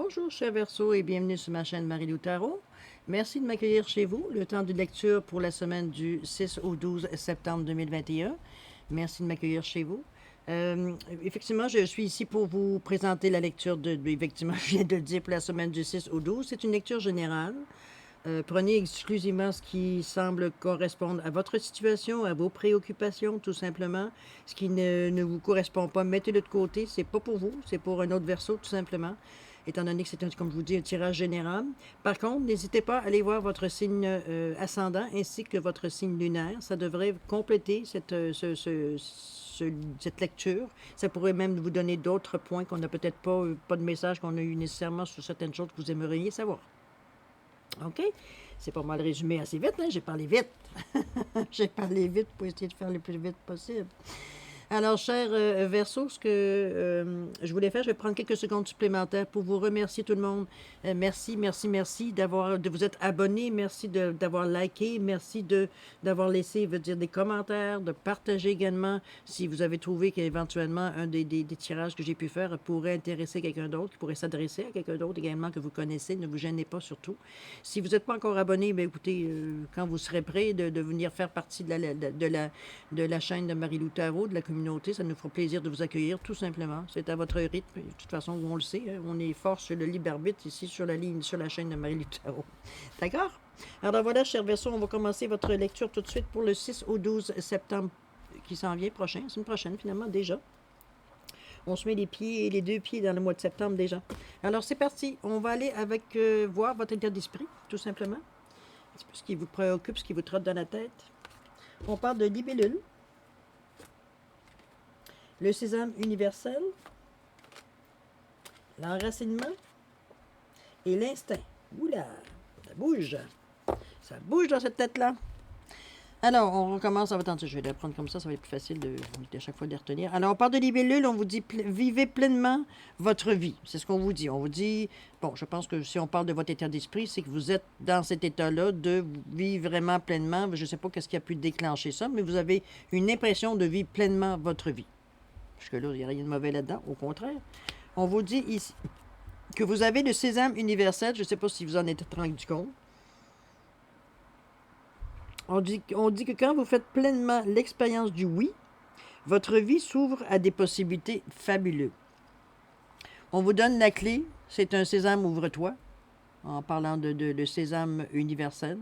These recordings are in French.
Bonjour, cher Verseau, et bienvenue sur ma chaîne Marie-Lou Tarot. Merci de m'accueillir chez vous. Le temps de lecture pour la semaine du 6 au 12 septembre 2021. Merci de m'accueillir chez vous. Effectivement, je suis ici pour vous présenter la lecture effectivement, je viens de le dire, pour la semaine du 6 au 12. C'est une lecture générale. Prenez exclusivement ce qui semble correspondre à votre situation, à vos préoccupations, tout simplement. Ce qui ne vous correspond pas, mettez-le de côté. C'est pas pour vous, c'est pour un autre Verseau, tout simplement. Étant donné que c'est, comme je vous dis, un tirage général. Par contre, n'hésitez pas à aller voir votre signe ascendant ainsi que votre signe lunaire. Ça devrait compléter cette lecture. Ça pourrait même vous donner d'autres points qu'on n'a peut-être pas de message qu'on a eu nécessairement sur certaines choses que vous aimeriez savoir. OK? C'est pas mal résumé assez vite, hein? J'ai parlé vite. J'ai parlé vite pour essayer de faire le plus vite possible. Alors, cher Verseau, ce que je voulais faire, je vais prendre quelques secondes supplémentaires pour vous remercier tout le monde. Merci de vous être abonné, merci d'avoir liké, merci d'avoir laissé, des commentaires, de partager également si vous avez trouvé qu'éventuellement un des tirages que j'ai pu faire pourrait intéresser quelqu'un d'autre, qui pourrait s'adresser à quelqu'un d'autre également que vous connaissez. Ne vous gênez pas surtout. Si vous n'êtes pas encore abonné, bien écoutez, quand vous serez prêt de venir faire partie de la chaîne de Marie-Lou Tarot, de la communauté, ça nous fera plaisir de vous accueillir, tout simplement. C'est à votre rythme. De toute façon, on le sait, hein, on est fort sur le libre arbitre ici sur la chaîne de Marie-Lou Tarot. D'accord? Alors voilà, cher Verseau, on va commencer votre lecture tout de suite pour le 6 au 12 septembre qui s'en vient prochain. C'est une prochaine, finalement, déjà. On se met les deux pieds dans le mois de septembre déjà. Alors c'est parti. On va aller avec voir votre état d'esprit, tout simplement. Un petit peu ce qui vous préoccupe, ce qui vous trotte dans la tête. On parle de libellule. Le sésame universel, l'enracinement et l'instinct. Oula, ça bouge. Ça bouge dans cette tête-là. Alors, on recommence. Attendez, je vais la prendre comme ça va être plus facile de chaque fois de les retenir. Alors, on parle de libellule, on vous dit vivez pleinement votre vie. C'est ce qu'on vous dit. On vous dit, bon, je pense que si on parle de votre état d'esprit, c'est que vous êtes dans cet état-là de vivre vraiment pleinement. Je ne sais pas qu'est-ce qui a pu déclencher ça, mais vous avez une impression de vivre pleinement votre vie. Parce que là, il n'y a rien de mauvais là-dedans. Au contraire, on vous dit ici que vous avez le sésame universel. Je ne sais pas si vous en êtes rendu compte. On dit que quand vous faites pleinement l'expérience du oui, votre vie s'ouvre à des possibilités fabuleuses. On vous donne la clé. C'est un sésame ouvre-toi. En parlant de sésame universel.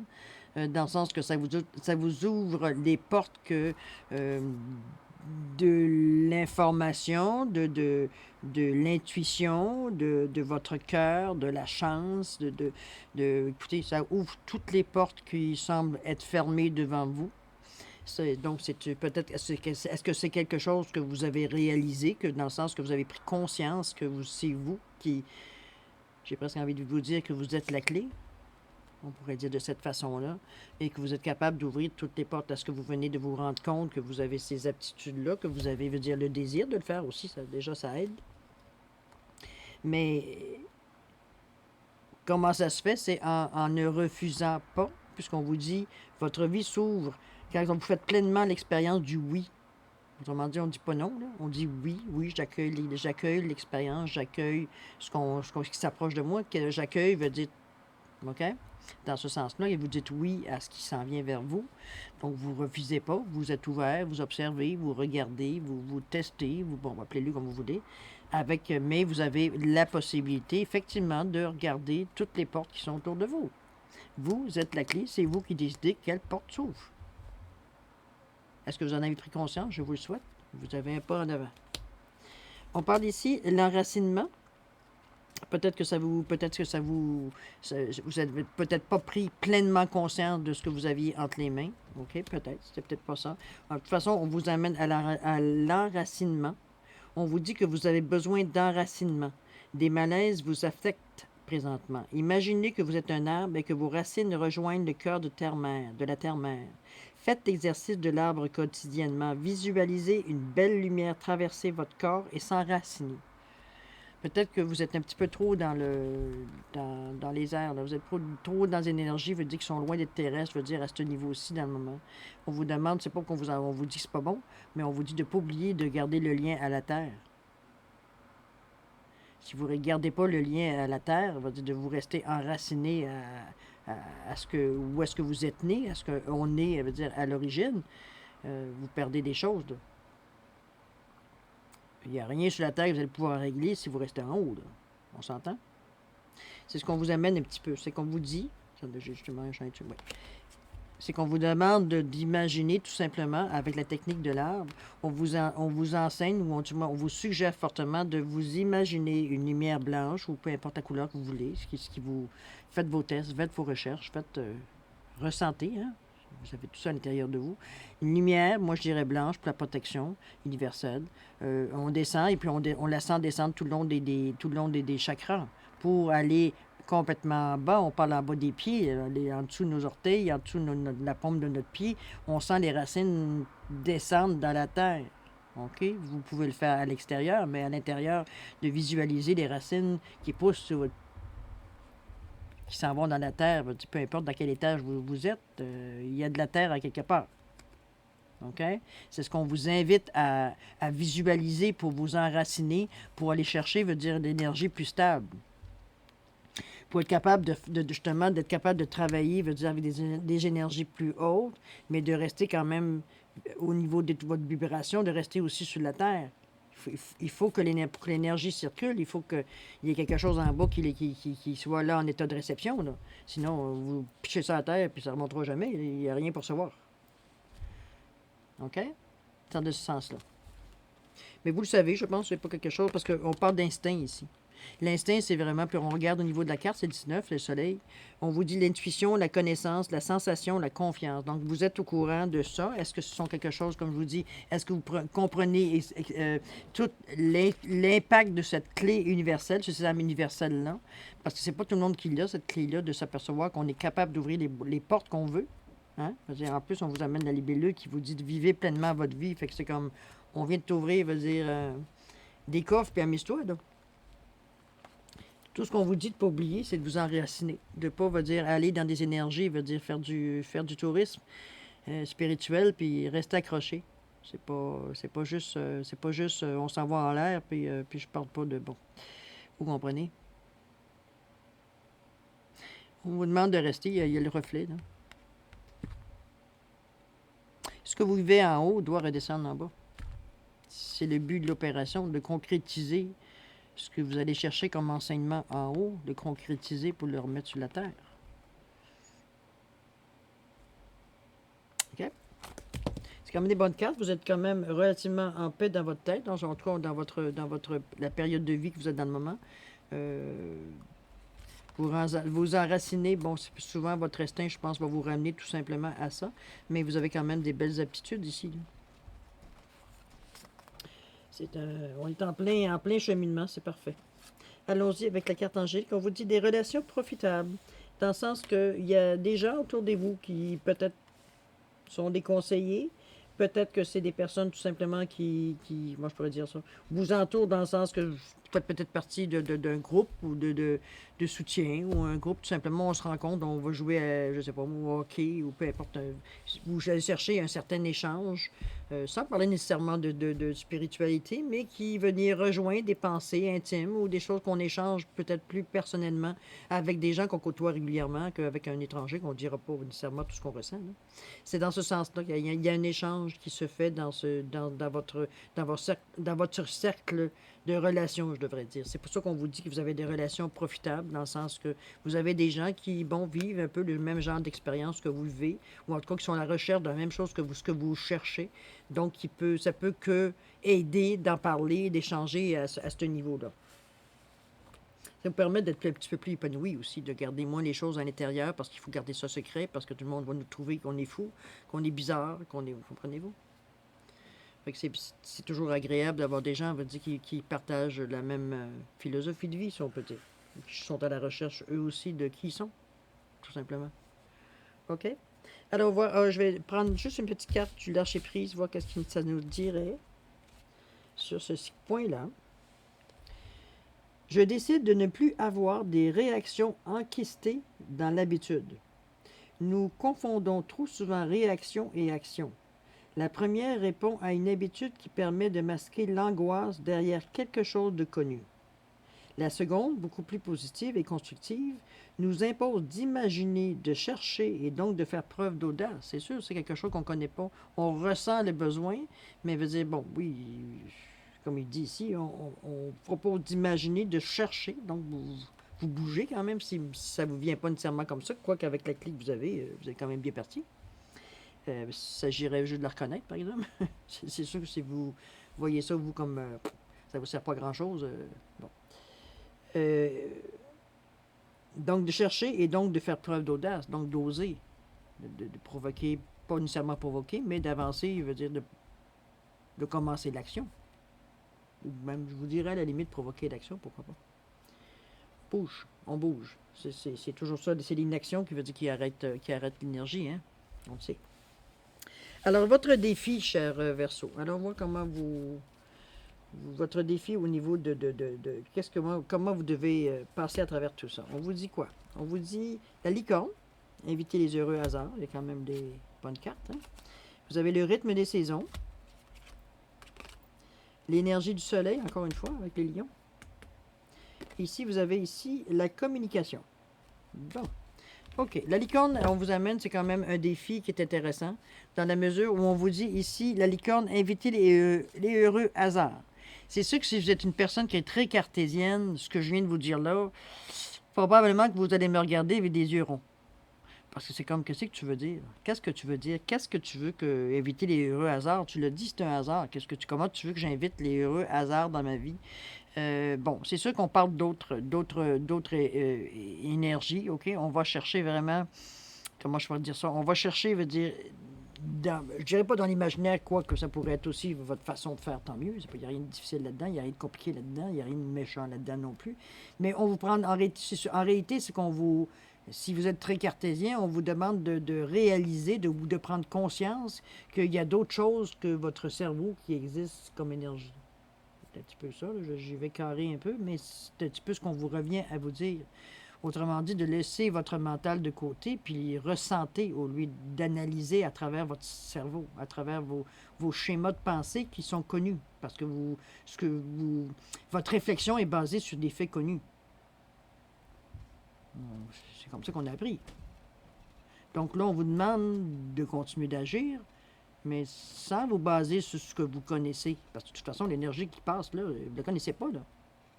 Dans le sens que ça vous ouvre les portes que... de l'information, de l'intuition, de votre cœur, de la chance, écoutez, ça ouvre toutes les portes qui semblent être fermées devant vous. Donc, peut-être, est-ce que c'est quelque chose que vous avez réalisé, que dans le sens que vous avez pris conscience que c'est vous qui, j'ai presque envie de vous dire que vous êtes la clé, on pourrait dire de cette façon-là, et que vous êtes capable d'ouvrir toutes les portes. Est-ce que vous venez de vous rendre compte que vous avez ces aptitudes-là, que vous avez, le désir de le faire aussi, déjà ça aide. Mais comment ça se fait? C'est en ne refusant pas, puisqu'on vous dit, votre vie s'ouvre quand vous faites pleinement l'expérience du oui. Autrement dit, on ne dit pas non, là. On dit oui, oui, j'accueille l'expérience, j'accueille ce qui s'approche de moi, que j'accueille veut dire, OK? Dans ce sens-là, et vous dites oui à ce qui s'en vient vers vous. Donc, vous ne refusez pas, vous êtes ouvert, vous observez, vous regardez, vous testez, appelez-le comme vous voulez, mais vous avez la possibilité, effectivement, de regarder toutes les portes qui sont autour de vous. Vous êtes la clé, c'est vous qui décidez quelle porte s'ouvre. Est-ce que vous en avez pris conscience? Je vous le souhaite. Vous avez un pas en avant. On parle ici de l'enracinement. Peut-être que vous n'avez peut-être pas pris pleinement conscience de ce que vous aviez entre les mains. OK, peut-être, c'était peut-être pas ça. De toute façon, on vous amène à l'enracinement. On vous dit que vous avez besoin d'enracinement. Des malaises vous affectent présentement. Imaginez que vous êtes un arbre et que vos racines rejoignent le cœur de la terre-mère. Faites l'exercice de l'arbre quotidiennement. Visualisez une belle lumière traverser votre corps et s'enraciner. Peut-être que vous êtes un petit peu trop dans les airs. Là. Vous êtes trop dans les énergies, veut dire qu'ils sont loin d'être terrestres, veut dire à ce niveau-ci dans le moment. On vous demande, c'est pas qu'on vous dit que c'est pas bon, mais on vous dit de ne pas oublier de garder le lien à la terre. Si vous ne gardez pas le lien à la terre, ça veut dire de vous rester enraciné à ce que, où est-ce que vous êtes né, à ce qu'on est, ça veut dire à l'origine, vous perdez des choses. Là. Il n'y a rien sur la terre que vous allez pouvoir régler si vous restez en haut. Là. On s'entend? C'est ce qu'on vous amène un petit peu. C'est qu'on vous dit. Justement, ouais. C'est qu'on vous demande d'imaginer tout simplement avec la technique de l'arbre. On vous enseigne ou on vous suggère fortement de vous imaginer une lumière blanche ou peu importe la couleur que vous voulez. Ce qui vous faites vos tests, faites vos recherches, faites ressentez. Hein? Vous avez tout ça à l'intérieur de vous. Une lumière, moi je dirais blanche pour la protection universelle. On descend et puis on la sent descendre tout le long des chakras pour aller complètement bas. On parle en bas des pieds, en dessous de nos orteils, en dessous de la paume de notre pied. On sent les racines descendre dans la terre. OK? Vous pouvez le faire à l'extérieur, mais à l'intérieur, de visualiser les racines qui poussent sur votre qui s'en vont dans la terre, peu importe dans quel étage vous êtes, il y a de la terre à quelque part. OK? C'est ce qu'on vous invite à visualiser pour vous enraciner, pour aller chercher, veut dire l'énergie plus stable. Pour être capable justement d'être capable de travailler, veut dire avec des énergies plus hautes, mais de rester quand même au niveau de votre vibration, de rester aussi sur la terre. Il faut que l'énergie circule, il faut qu'il y ait quelque chose en bas qui soit là en état de réception. Là. Sinon, vous pichez ça à terre et ça ne remontera jamais. Il n'y a rien pour recevoir. OK? C'est de ce sens-là. Mais vous le savez, je pense que ce n'est pas quelque chose, parce qu'on parle d'instinct ici. L'instinct, c'est vraiment, puis on regarde au niveau de la carte, c'est le 19, le soleil. On vous dit l'intuition, la connaissance, la sensation, la confiance. Donc, vous êtes au courant de ça. Est-ce que ce sont quelque chose, comme je vous dis, est-ce que vous comprenez tout l'impact de cette clé universelle, ce système universel-là? Parce que c'est pas tout le monde qui l'a, cette clé-là, de s'apercevoir qu'on est capable d'ouvrir les portes qu'on veut. Hein? En plus, on vous amène la libellule qui vous dit de vivre pleinement votre vie. Fait que c'est comme, on vient de t'ouvrir, veut dire, des coffres, puis amuse-toi, là. Tout ce qu'on vous dit de ne pas oublier, c'est de vous enraciner. De ne pas, veut dire, aller dans des énergies, veut dire faire du tourisme spirituel, puis rester accroché. C'est pas juste, on s'en va en l'air, puis je parle pas de, bon, vous comprenez? On vous demande de rester, il y a le reflet, là. Ce que vous vivez en haut doit redescendre en bas. C'est le but de l'opération, de concrétiser ce que vous allez chercher comme enseignement en haut, de concrétiser pour le remettre sur la terre. OK? C'est quand même des bonnes cartes. Vous êtes quand même relativement en paix dans votre tête, en tout cas dans la période de vie que vous êtes dans le moment. Vous enracinez, bon, souvent votre instinct, je pense, va vous ramener tout simplement à ça, mais vous avez quand même des belles aptitudes ici. On est en plein cheminement, c'est parfait. Allons-y avec la carte angélique. On vous dit des relations profitables, dans le sens qu'il y a des gens autour de vous qui peut-être sont des conseillers, peut-être que c'est des personnes tout simplement moi je pourrais dire ça, vous entourent dans le sens que vous faites peut-être partie d'un groupe ou de soutien, ou un groupe tout simplement, on se rencontre, on va jouer à, je sais pas, au hockey, ou peu importe, vous allez chercher un certain échange, sans parler nécessairement de spiritualité, mais qui venir rejoindre des pensées intimes ou des choses qu'on échange peut-être plus personnellement avec des gens qu'on côtoie régulièrement qu'avec un étranger qu'on ne dira pas nécessairement tout ce qu'on ressent. Là. C'est dans ce sens-là qu'il y a un échange qui se fait dans votre cercle de relations, je devrais dire. C'est pour ça qu'on vous dit que vous avez des relations profitables, dans le sens que vous avez des gens qui, bon, vivent un peu le même genre d'expérience que vous vivez, ou en tout cas qui sont à la recherche de la même chose que ce que vous cherchez. Donc, ça peut que aider d'en parler, d'échanger à ce niveau-là. Ça vous permet d'être un petit peu plus épanoui aussi, de garder moins les choses à l'intérieur, parce qu'il faut garder ça secret, parce que tout le monde va nous trouver qu'on est fou, qu'on est bizarre, vous comprenez-vous? Fait que c'est toujours agréable d'avoir des gens, on va dire, qui partagent la même philosophie de vie, si on peut dire. Qui sont à la recherche, eux aussi, de qui ils sont, tout simplement. OK? Alors, je vais prendre juste une petite carte du lâcher-prise, voir qu'est-ce que ça nous dirait sur ce point-là. Je décide de ne plus avoir des réactions enquistées dans l'habitude. Nous confondons trop souvent réaction et action. La première répond à une habitude qui permet de masquer l'angoisse derrière quelque chose de connu. La seconde, beaucoup plus positive et constructive, nous impose d'imaginer, de chercher et donc de faire preuve d'audace. C'est sûr, c'est quelque chose qu'on ne connaît pas. On ressent le besoin, mais veut dire, bon, oui, comme il dit ici, on propose d'imaginer, de chercher, donc vous bougez quand même si ça ne vous vient pas nécessairement comme ça, quoique avec la clé que vous êtes quand même bien parti. Il s'agirait juste de la reconnaître, par exemple. C'est sûr que si vous voyez ça, vous, comme ça ne vous sert pas à grand-chose, bon. Euh, donc, de chercher et donc de faire preuve d'audace, donc d'oser, de provoquer, pas nécessairement provoquer, mais d'avancer, veut dire de commencer l'action. Ou même, je vous dirais, à la limite, provoquer l'action, pourquoi pas. Bouge, on bouge. C'est toujours ça, c'est l'inaction qui veut dire qu'il arrête l'énergie, hein? On le sait. Alors, votre défi, cher Verseau. Alors, moi, comment votre défi au niveau de comment vous devez passer à travers tout ça. On vous dit quoi? On vous dit la licorne, éviter les heureux hasards, il y a quand même des bonnes cartes. Hein? Vous avez le rythme des saisons, l'énergie du soleil, encore une fois, avec les lions. Ici, vous avez ici la communication. Bon. OK. La licorne, on vous amène, c'est quand même un défi qui est intéressant, dans la mesure où on vous dit ici, la licorne, éviter les heureux hasards. C'est sûr que si vous êtes une personne qui est très cartésienne, ce que je viens de vous dire là, probablement que vous allez me regarder avec des yeux ronds. Parce que c'est comme, qu'est-ce que tu veux dire? Qu'est-ce que tu veux dire? Qu'est-ce que tu veux que éviter les heureux hasards? Tu l'as dit, c'est un hasard. Comment tu veux que j'invite les heureux hasards dans ma vie? Bon, c'est sûr qu'on parle d'autres énergies, OK? On va chercher vraiment, comment je pourrais dire ça? On va chercher, veut dire, je dirais pas dans l'imaginaire, quoi que ça pourrait être aussi votre façon de faire, tant mieux. Il n'y a rien de difficile là-dedans, il n'y a rien de compliqué là-dedans, il n'y a rien de méchant là-dedans non plus. Mais on vous prend, en réalité, c'est qu'on vous, si vous êtes très cartésien, on vous demande de réaliser, de prendre conscience qu'il y a d'autres choses que votre cerveau qui existent comme énergie. C'est un petit peu ça, j'y vais carrer un peu, mais c'est un petit peu ce qu'on vous revient à vous dire. Autrement dit, de laisser votre mental de côté, puis ressentir au lieu d'analyser à travers votre cerveau, à travers vos schémas de pensée qui sont connus, parce que votre réflexion est basée sur des faits connus. C'est comme ça qu'on a appris. Donc là, on vous demande de continuer d'agir, mais sans vous baser sur ce que vous connaissez. Parce que de toute façon, l'énergie qui passe, là, vous ne la connaissez pas, là.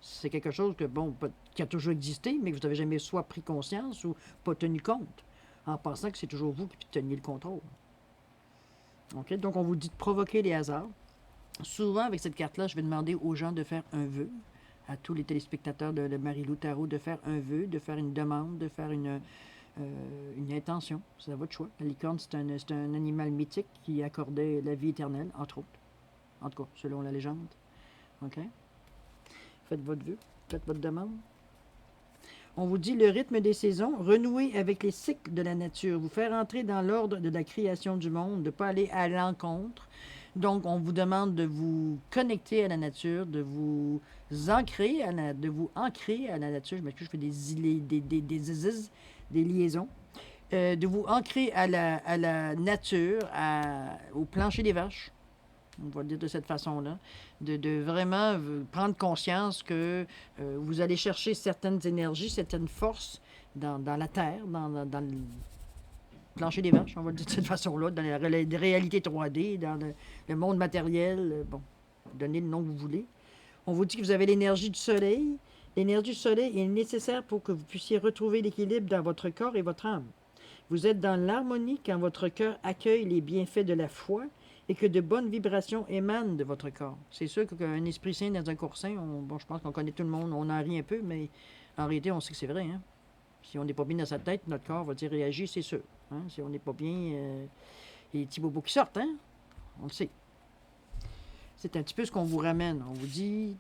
C'est quelque chose que, bon, qui a toujours existé, mais que vous n'avez jamais soit pris conscience ou pas tenu compte, en pensant que c'est toujours vous qui teniez le contrôle. OK? Donc, on vous dit de provoquer les hasards. Souvent, avec cette carte-là, je vais demander aux gens de faire un vœu, à tous les téléspectateurs de Marie-Lou Tarot, de faire un vœu, de faire une demande, de faire une intention. C'est à votre choix. La licorne, c'est un animal mythique qui accordait la vie éternelle, entre autres. En tout cas, selon la légende. OK? Faites votre vœu, faites votre demande. On vous dit le rythme des saisons, renouer avec les cycles de la nature, vous faire entrer dans l'ordre de la création du monde, de ne pas aller à l'encontre. Donc, on vous demande de vous connecter à la nature, de vous ancrer à la nature. Je m'excuse, je fais des liaisons. De vous ancrer à la nature, au plancher des vaches. On va le dire de cette façon-là, de vraiment prendre conscience que vous allez chercher certaines énergies, certaines forces dans la terre, dans le plancher des vaches, on va le dire de cette façon-là, dans la réalité 3D, dans le monde matériel, bon, donnez le nom que vous voulez. On vous dit que vous avez l'énergie du soleil. L'énergie du soleil est nécessaire pour que vous puissiez retrouver l'équilibre dans votre corps et votre âme. Vous êtes dans l'harmonie quand votre cœur accueille les bienfaits de la foi et que de bonnes vibrations émanent de votre corps. C'est sûr qu'un esprit sain dans un corps sain, bon, je pense qu'on connaît tout le monde, on en rit un peu, mais en réalité, on sait que c'est vrai. Hein? Si on n'est pas bien dans sa tête, notre corps va dire réagir, c'est sûr. Hein? Si on n'est pas bien, il y a des petits bobos qui sortent, hein? On le sait. C'est un petit peu ce qu'on vous ramène. On vous dit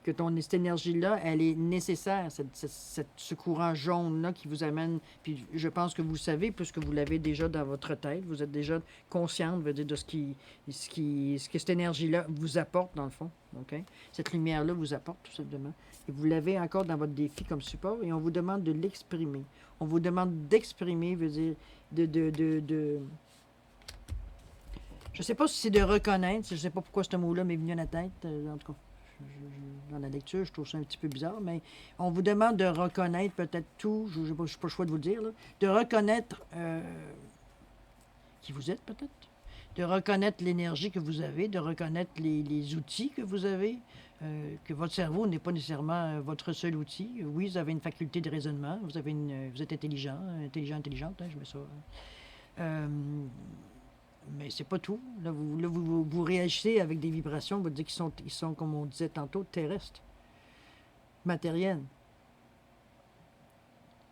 que cette énergie-là, elle est nécessaire, ce courant jaune-là qui vous amène, puis je pense que vous le savez, puisque vous l'avez déjà dans votre tête, vous êtes déjà consciente, veut dire, de ce que cette énergie-là vous apporte, dans le fond, OK? Cette lumière-là vous apporte, tout simplement. Et vous l'avez encore dans votre défi comme support, et on vous demande de l'exprimer. On vous demande d'exprimer, veut dire, je ne sais pas si c'est de reconnaître, je ne sais pas pourquoi ce mot-là m'est venu à la tête, en tout cas. dans la lecture. Je trouve ça un petit peu bizarre, mais on vous demande de reconnaître peut-être tout, je n'ai pas le choix de vous le dire, là, de reconnaître qui vous êtes peut-être, de reconnaître l'énergie que vous avez, de reconnaître les outils que vous avez, que votre cerveau n'est pas nécessairement votre seul outil. Oui, vous avez une faculté de raisonnement, vous êtes intelligent, intelligente, hein, je mets ça. Euh, mais c'est pas tout. Vous réagissez avec des vibrations, vous dites qu'ils sont, comme on disait tantôt, terrestres, matériels.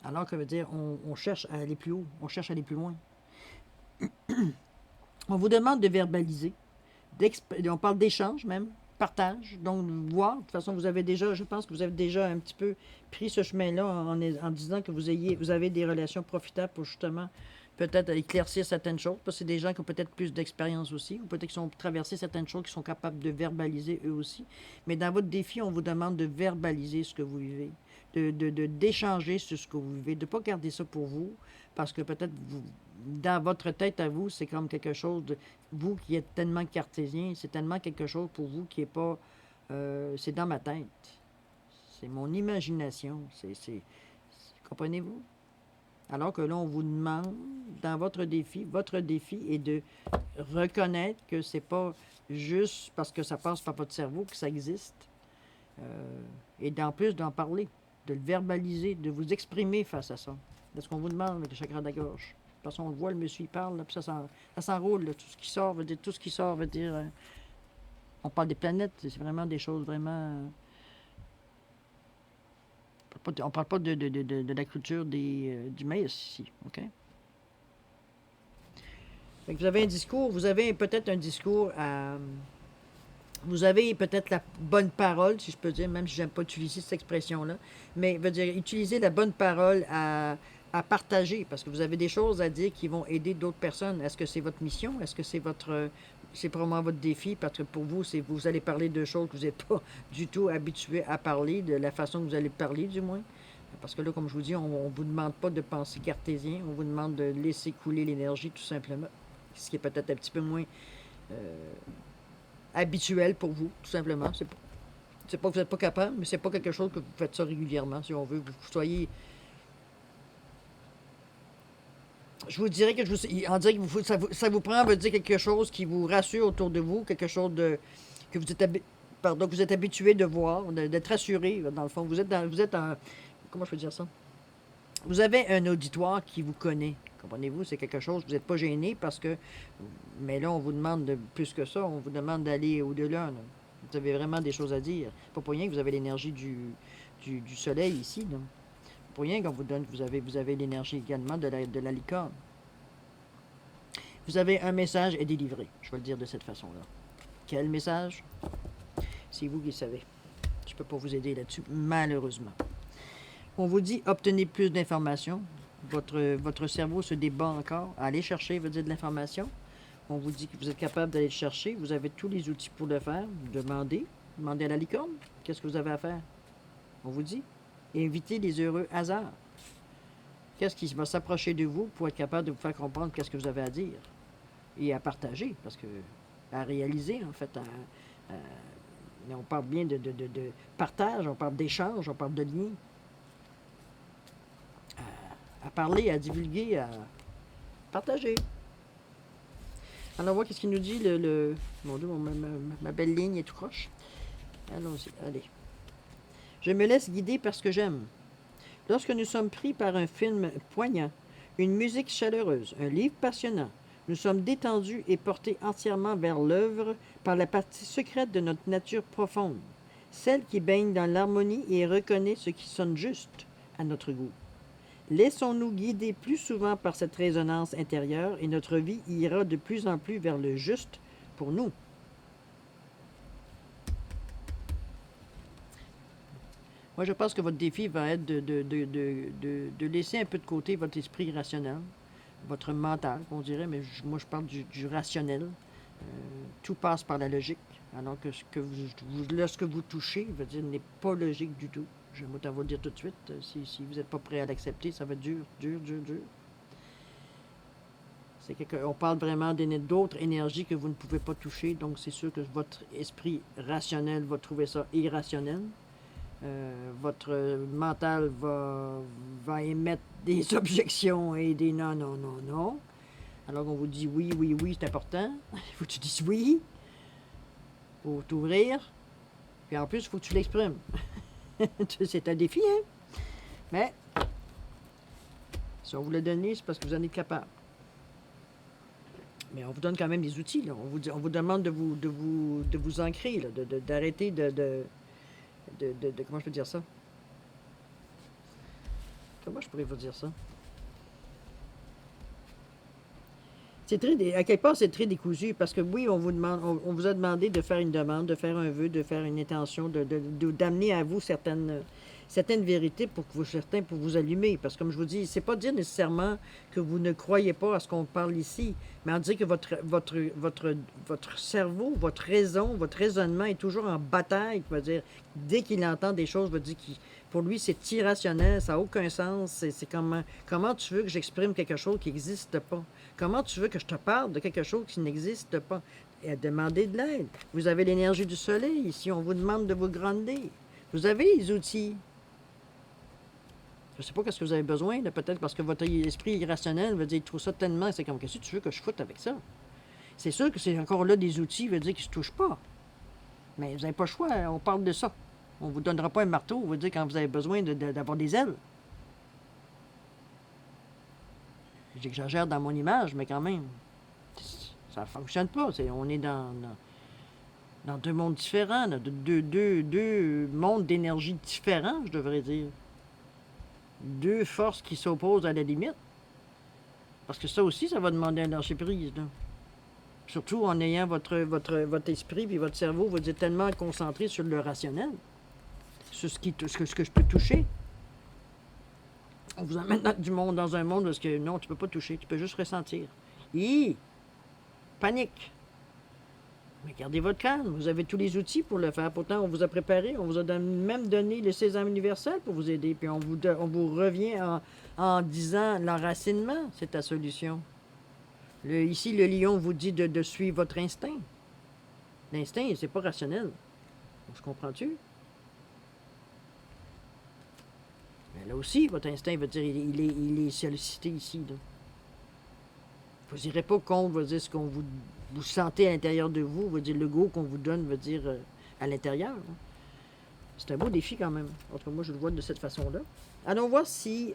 Alors que veut dire, on cherche à aller plus haut, on cherche à aller plus loin. On vous demande de verbaliser, on parle d'échange même, partage, donc voir. De toute façon, vous avez déjà, je pense que vous avez déjà un petit peu pris ce chemin-là en disant que vous avez des relations profitables pour justement peut-être éclaircir certaines choses, parce que c'est des gens qui ont peut-être plus d'expérience aussi, ou peut-être qu'ils ont traversé certaines choses, qui sont capables de verbaliser eux aussi. Mais dans votre défi, on vous demande de verbaliser ce que vous vivez, d'échanger sur ce que vous vivez, de ne pas garder ça pour vous, parce que peut-être dans votre tête à vous, c'est comme quelque chose de vous qui êtes tellement cartésien, c'est tellement quelque chose pour vous qui est pas, c'est dans ma tête, c'est mon imagination, comprenez-vous? Alors que là, on vous demande, dans votre défi est de reconnaître que c'est pas juste parce que ça passe par votre cerveau que ça existe. Et d'en plus d'en parler, de le verbaliser, de vous exprimer face à ça. C'est ce qu'on vous demande avec le chakra de la gorge. De toute façon, on le voit, le monsieur, il parle, là, puis ça s'enroule. Tout ce qui sort veut dire, on parle des planètes, c'est vraiment des choses vraiment... on parle pas de la culture du maïs ici, OK? Fait que vous avez un discours, vous avez peut-être un discours à... Vous avez peut-être la bonne parole, si je peux dire, même si j'aime pas utiliser cette expression-là, mais veut dire utiliser la bonne parole à partager, parce que vous avez des choses à dire qui vont aider d'autres personnes. Est-ce que c'est votre mission? Est-ce que c'est probablement votre défi? Parce que pour vous, vous allez parler de choses que vous n'êtes pas du tout habitué à parler, de la façon que vous allez parler, du moins. Parce que là, comme je vous dis, on ne vous demande pas de penser cartésien, on vous demande de laisser couler l'énergie, tout simplement. Ce qui est peut-être un petit peu moins habituel pour vous, tout simplement. C'est pas que vous n'êtes pas capable, mais c'est pas quelque chose que vous faites ça régulièrement, si on veut. Vous soyez... Je vous dirais que on dirait que ça vous prend, veut dire quelque chose qui vous rassure autour de vous, quelque chose que vous êtes habitué de voir, d'être rassuré, dans le fond. Vous êtes en... Comment je peux dire ça? Vous avez un auditoire qui vous connaît. Comprenez-vous? C'est quelque chose, vous n'êtes pas gêné parce que... Mais là, on vous demande plus que ça, on vous demande d'aller au-delà. Vous avez vraiment des choses à dire. Pas pour rien que vous avez l'énergie du soleil ici. Là. Pas pour rien qu'on vous donne que vous avez l'énergie également de la licorne. Vous avez un message à délivrer. Je vais le dire de cette façon-là. Quel message? C'est vous qui le savez. Je ne peux pas vous aider là-dessus, malheureusement. On vous dit, obtenez plus d'informations. Votre cerveau se débat encore. Allez chercher, veut dire de l'information. On vous dit que vous êtes capable d'aller le chercher. Vous avez tous les outils pour le faire. Demandez à la licorne. Qu'est-ce que vous avez à faire? On vous dit, évitez les heureux hasards. Qu'est-ce qui va s'approcher de vous pour être capable de vous faire comprendre qu'est-ce que vous avez à dire et à partager, parce que à réaliser, en fait, on parle bien de partage, on parle d'échange, on parle de lien. À parler, à divulguer, à partager. Alors, on voit qu'est-ce qu'il nous dit, mon Dieu, ma belle ligne est tout croche. Allons-y, allez. Je me laisse guider par ce que j'aime. Lorsque nous sommes pris par un film poignant, une musique chaleureuse, un livre passionnant, nous sommes détendus et portés entièrement vers l'œuvre par la partie secrète de notre nature profonde, celle qui baigne dans l'harmonie et reconnaît ce qui sonne juste à notre goût. Laissons-nous guider plus souvent par cette résonance intérieure et notre vie ira de plus en plus vers le juste pour nous. Moi, je pense que votre défi va être de laisser un peu de côté votre esprit rationnel, votre mental, on dirait, mais moi, je parle du rationnel. Tout passe par la logique, alors que lorsque vous touchez, veut dire, n'est pas logique du tout. Je vais vous le dire tout de suite. Si vous n'êtes pas prêt à l'accepter, ça va être dur, dur, dur, dur. On parle vraiment d'autres énergies que vous ne pouvez pas toucher. Donc, c'est sûr que votre esprit rationnel va trouver ça irrationnel. Votre mental va émettre des objections et des non, non, non, non. Alors qu'on vous dit oui, oui, oui, c'est important. Il faut que tu dises oui pour t'ouvrir. Puis en plus, il faut que tu l'exprimes. C'est un défi, hein? Mais si on vous l'a donné, c'est parce que vous en êtes capable. Mais on vous donne quand même des outils. Là. On vous demande de vous ancrer, d'arrêter de comment je peux dire ça? Comment je pourrais vous dire ça? C'est très, à quelque part, c'est très décousu parce que oui, on vous a demandé de faire une demande, de faire un vœu, de faire une intention, d'amener à vous certaines vérités pour vous allumer. Parce que comme je vous dis, c'est pas dire nécessairement que vous ne croyez pas à ce qu'on parle ici, mais en dire que votre cerveau, votre raison, votre raisonnement est toujours en bataille. Va dire, dès qu'il entend des choses, va dire pour lui, c'est irrationnel, ça n'a aucun sens. C'est comment tu veux que j'exprime quelque chose qui n'existe pas? Comment tu veux que je te parle de quelque chose qui n'existe pas? Et demander de l'aide. Vous avez l'énergie du soleil ici, on vous demande de vous grandir. Vous avez les outils. Je ne sais pas ce que vous avez besoin, peut-être parce que votre esprit irrationnel veut dire il trouve ça tellement, c'est comme qu'est-ce que tu veux que je foute avec ça? C'est sûr que c'est encore là des outils, veut dire qu'ils ne se touchent pas. Mais vous n'avez pas le choix, on parle de ça. On ne vous donnera pas un marteau, on va dire quand vous avez besoin d'avoir des ailes. J'exagère dans mon image, mais quand même, ça ne fonctionne pas. On est dans deux mondes différents, deux mondes d'énergie différents, je devrais dire. Deux forces qui s'opposent à la limite. Parce que ça aussi, ça va demander un lâcher-prise. Surtout en ayant votre esprit et votre cerveau, vous êtes tellement concentré sur le rationnel, sur ce que je peux toucher. On vous emmène dans un monde parce que non, tu ne peux pas toucher, tu peux juste ressentir. Panique. Mais gardez votre calme, vous avez tous les outils pour le faire. Pourtant, on vous a préparé, on vous a même donné le sésame universel pour vous aider. Puis on vous revient en disant l'enracinement, c'est ta solution. Ici, le lion vous dit de suivre votre instinct. L'instinct, c'est pas rationnel. On se comprend-tu? Mais là aussi, votre instinct veut dire il est sollicité ici. Là. Vous n'irez pas contre, veut dire ce qu'on vous sentez à l'intérieur de vous, veut dire le go qu'on vous donne, veut dire à l'intérieur. C'est un beau défi quand même. En tout cas, moi, je le vois de cette façon-là. Allons voir si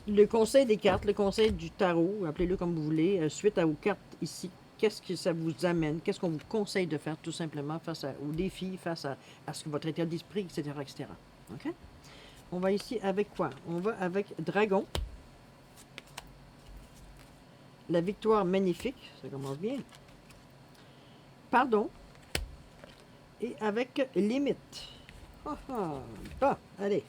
le conseil des cartes, le conseil du tarot, appelez-le comme vous voulez, suite aux cartes ici, qu'est-ce que ça vous amène? Qu'est-ce qu'on vous conseille de faire tout simplement face aux défis, face à ce que votre état d'esprit, etc., etc. OK? On va ici avec quoi? On va avec Dragon. La victoire magnifique, ça commence bien. Pardon. Et avec limite. Bon, allez.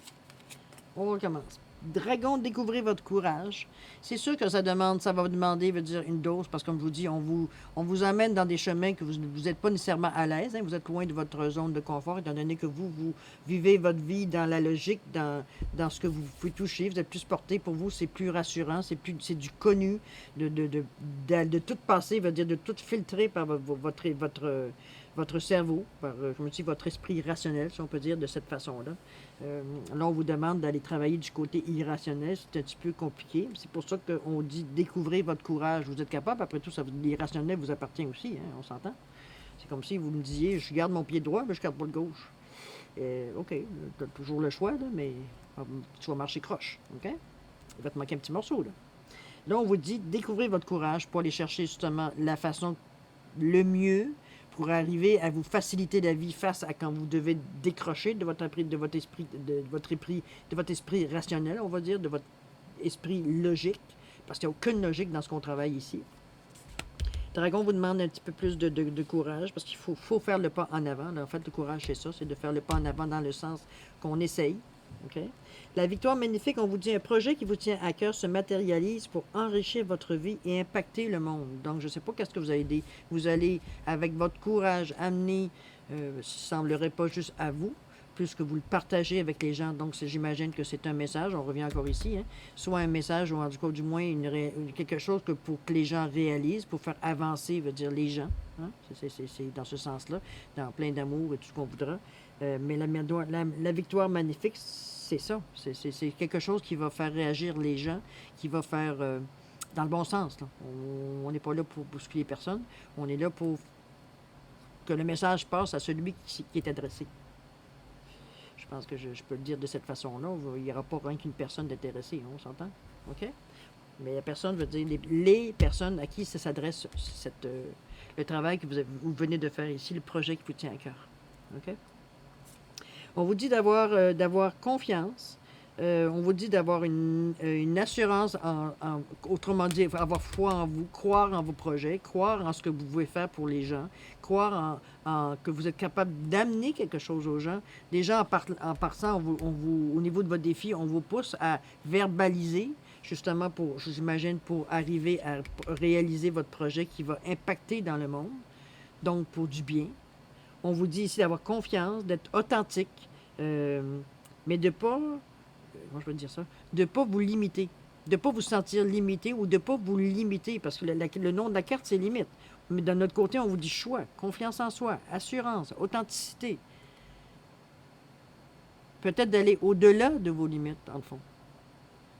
On recommence. Dragon, découvrez votre courage. C'est sûr que ça va vous demander, veut dire une dose, parce que comme je vous dis, on vous amène dans des chemins que vous n'êtes pas nécessairement à l'aise. Hein, vous êtes loin de votre zone de confort, étant donné que vous vivez votre vie dans la logique, dans ce que vous pouvez toucher. Vous êtes plus porté, pour vous, c'est plus rassurant, c'est du connu, de tout passer, veut dire de tout filtrer par votre cerveau, par, comme je dis, votre esprit rationnel, si on peut dire, de cette façon-là. Là, on vous demande d'aller travailler du côté irrationnel. C'est un petit peu compliqué. C'est pour ça qu'on dit découvrez votre courage. Vous êtes capable, après tout, l'irrationnel vous appartient aussi, hein, on s'entend. C'est comme si vous me disiez, je garde mon pied droit, mais je garde pas le gauche. OK, tu as toujours le choix, là, mais tu vas marcher croche. OK? Il va te manquer un petit morceau. Là, on vous dit découvrez votre courage pour aller chercher justement la façon le mieux pour arriver à vous faciliter la vie face à quand vous devez décrocher de votre esprit rationnel, on va dire, de votre esprit logique, parce qu'il n'y a aucune logique dans ce qu'on travaille ici. Dragon vous demande un petit peu plus de courage, parce qu'il faut faire le pas en avant. Là, en fait, le courage, c'est ça, c'est de faire le pas en avant dans le sens qu'on essaye. Okay? La victoire magnifique, on vous dit un projet qui vous tient à cœur se matérialise pour enrichir votre vie et impacter le monde. Donc, je ne sais pas qu'est-ce que vous allez dire. Vous allez, avec votre courage, amener, ce ne semblerait pas juste à vous, plus que vous le partagez avec les gens. Donc, j'imagine que c'est un message, on revient encore ici, hein, soit un message, ou en tout cas, du moins, quelque chose que pour que les gens réalisent, pour faire avancer, veut dire les gens. Hein? C'est dans ce sens-là, dans plein d'amour et tout ce qu'on voudra. Mais la victoire magnifique, c'est ça. C'est quelque chose qui va faire réagir les gens, qui va faire, dans le bon sens. Là. On n'est pas là pour bousculer personne. On est là pour que le message passe à celui qui est adressé. Je pense que je peux le dire de cette façon-là. Il n'y aura pas rien qu'une personne d'intéressée, on s'entend? OK? Mais la personne veut dire les personnes à qui ça s'adresse, le travail que vous venez de faire ici, le projet qui vous tient à cœur. OK? On vous dit d'avoir confiance. On vous dit d'avoir une assurance, autrement dit, avoir foi en vous, croire en vos projets, croire en ce que vous pouvez faire pour les gens, croire que vous êtes capable d'amener quelque chose aux gens. Déjà, en partant, au niveau de votre défi, on vous pousse à verbaliser, justement, j'imagine, pour arriver à réaliser votre projet qui va impacter dans le monde, donc pour du bien. On vous dit ici d'avoir confiance, d'être authentique, mais de pas, comment je peux dire ça, de pas vous limiter, de pas vous sentir limité ou de pas vous limiter, parce que le nom de la carte, c'est limite. Mais de notre côté, on vous dit choix, confiance en soi, assurance, authenticité. Peut-être d'aller au-delà de vos limites, en fond.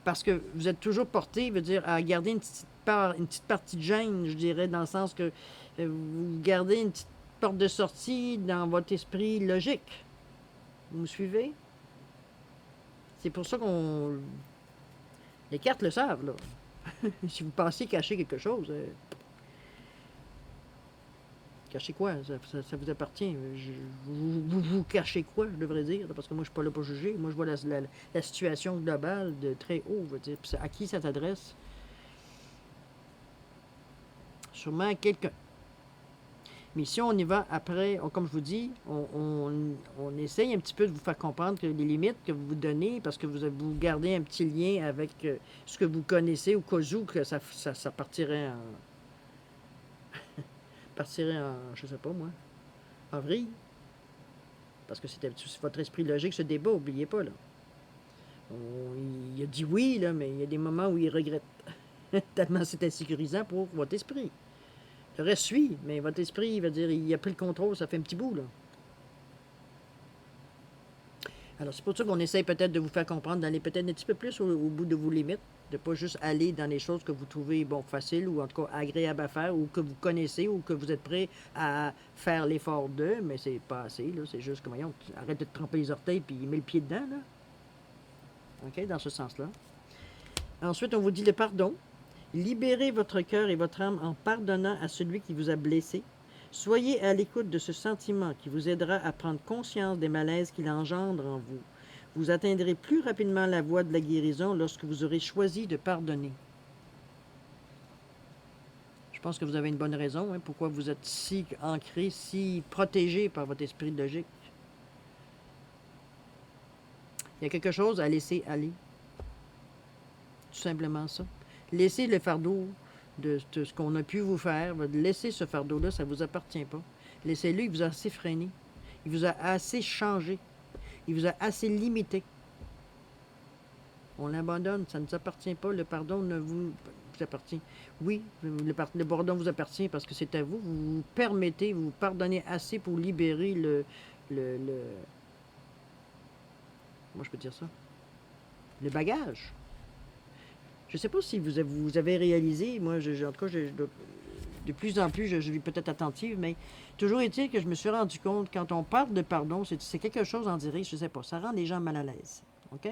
Parce que vous êtes toujours porté, veut dire, à garder une petite partie de gêne, je dirais, dans le sens que vous gardez une petite porte de sortie dans votre esprit logique. Vous me suivez? C'est pour ça qu'on... Les cartes le savent, là. Si vous pensez cacher quelque chose, cachez quoi? Ça vous appartient. Vous cachez quoi, je devrais dire? Parce que moi, je suis pas là pour juger. Moi, je vois la situation globale de très haut, je veux dire. Puis à qui ça s'adresse? Sûrement à quelqu'un. Mais si on y va après, comme je vous dis, on essaye un petit peu de vous faire comprendre que les limites que vous vous donnez, parce que vous gardez un petit lien avec ce que vous connaissez, au cas où que ça partirait en, je sais pas moi, en vrille. Parce que c'était votre esprit logique se débat, n'oubliez pas, là. Il a dit oui, là, mais il y a des moments où il regrette. Tellement c'est insécurisant pour votre esprit. Le reste suit, mais votre esprit, il va dire, il a pris le contrôle, ça fait un petit bout, là. Alors, c'est pour ça qu'on essaye peut-être de vous faire comprendre, d'aller peut-être un petit peu plus au bout de vos limites, de ne pas juste aller dans les choses que vous trouvez, bon, faciles ou en tout cas agréables à faire, ou que vous connaissez, ou que vous êtes prêt à faire l'effort de, mais c'est pas assez, là. C'est juste comme, voyons, arrête de te tremper les orteils puis mets le pied dedans, là. OK, dans ce sens-là. Ensuite, on vous dit le pardon. Libérez votre cœur et votre âme en pardonnant à celui qui vous a blessé. Soyez à l'écoute de ce sentiment qui vous aidera à prendre conscience des malaises qu'il engendre en vous. Vous atteindrez plus rapidement la voie de la guérison lorsque vous aurez choisi de pardonner. Je pense que vous avez une bonne raison, hein, pourquoi vous êtes si ancré, si protégé par votre esprit logique. Il y a quelque chose à laisser aller. Tout simplement ça. Laissez le fardeau de ce qu'on a pu vous faire. Laissez ce fardeau-là, ça ne vous appartient pas. Laissez-le, il vous a assez freiné. Il vous a assez changé. Il vous a assez limité. On l'abandonne, ça ne nous appartient pas. Le pardon ne vous appartient. Oui, le pardon vous appartient parce que c'est à vous. Vous vous permettez, vous vous pardonnez assez pour libérer comment je peux dire ça? Le bagage. Je ne sais pas si vous avez réalisé, moi, en tout cas, de plus en plus, je suis peut-être attentive, mais toujours est-il que je me suis rendu compte, quand on parle de pardon, c'est quelque chose, en direct, je ne sais pas, ça rend les gens mal à l'aise. OK?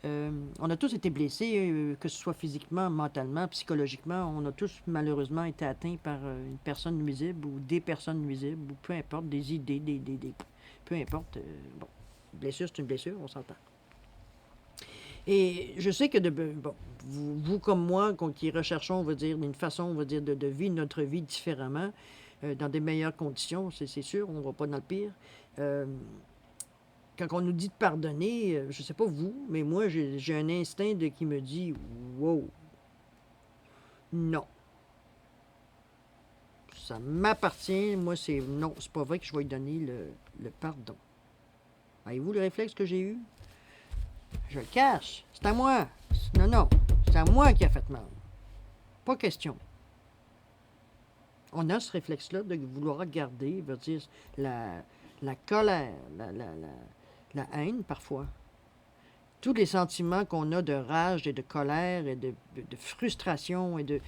On a tous été blessés, que ce soit physiquement, mentalement, psychologiquement. On a tous, malheureusement, été atteints par une personne nuisible ou des personnes nuisibles, ou peu importe, des idées, peu importe. Bon, blessure, c'est une blessure, on s'entend. Et je sais que bon, vous comme moi, qui recherchons, on va dire, une façon, on va dire, de vivre notre vie différemment, dans des meilleures conditions, c'est sûr, on ne va pas dans le pire. Quand on nous dit de pardonner, je ne sais pas vous, mais moi, j'ai un instinct qui me dit wow, non. Ça m'appartient, moi, c'est non, c'est pas vrai que je vais lui donner le pardon. Voyez-vous le réflexe que j'ai eu? Je le cache. C'est à moi. Non, non. C'est à moi qui a fait mal. Pas question. On a ce réflexe-là de vouloir garder, veut dire, la colère, la haine parfois. Tous les sentiments qu'on a de rage et de colère et de frustration et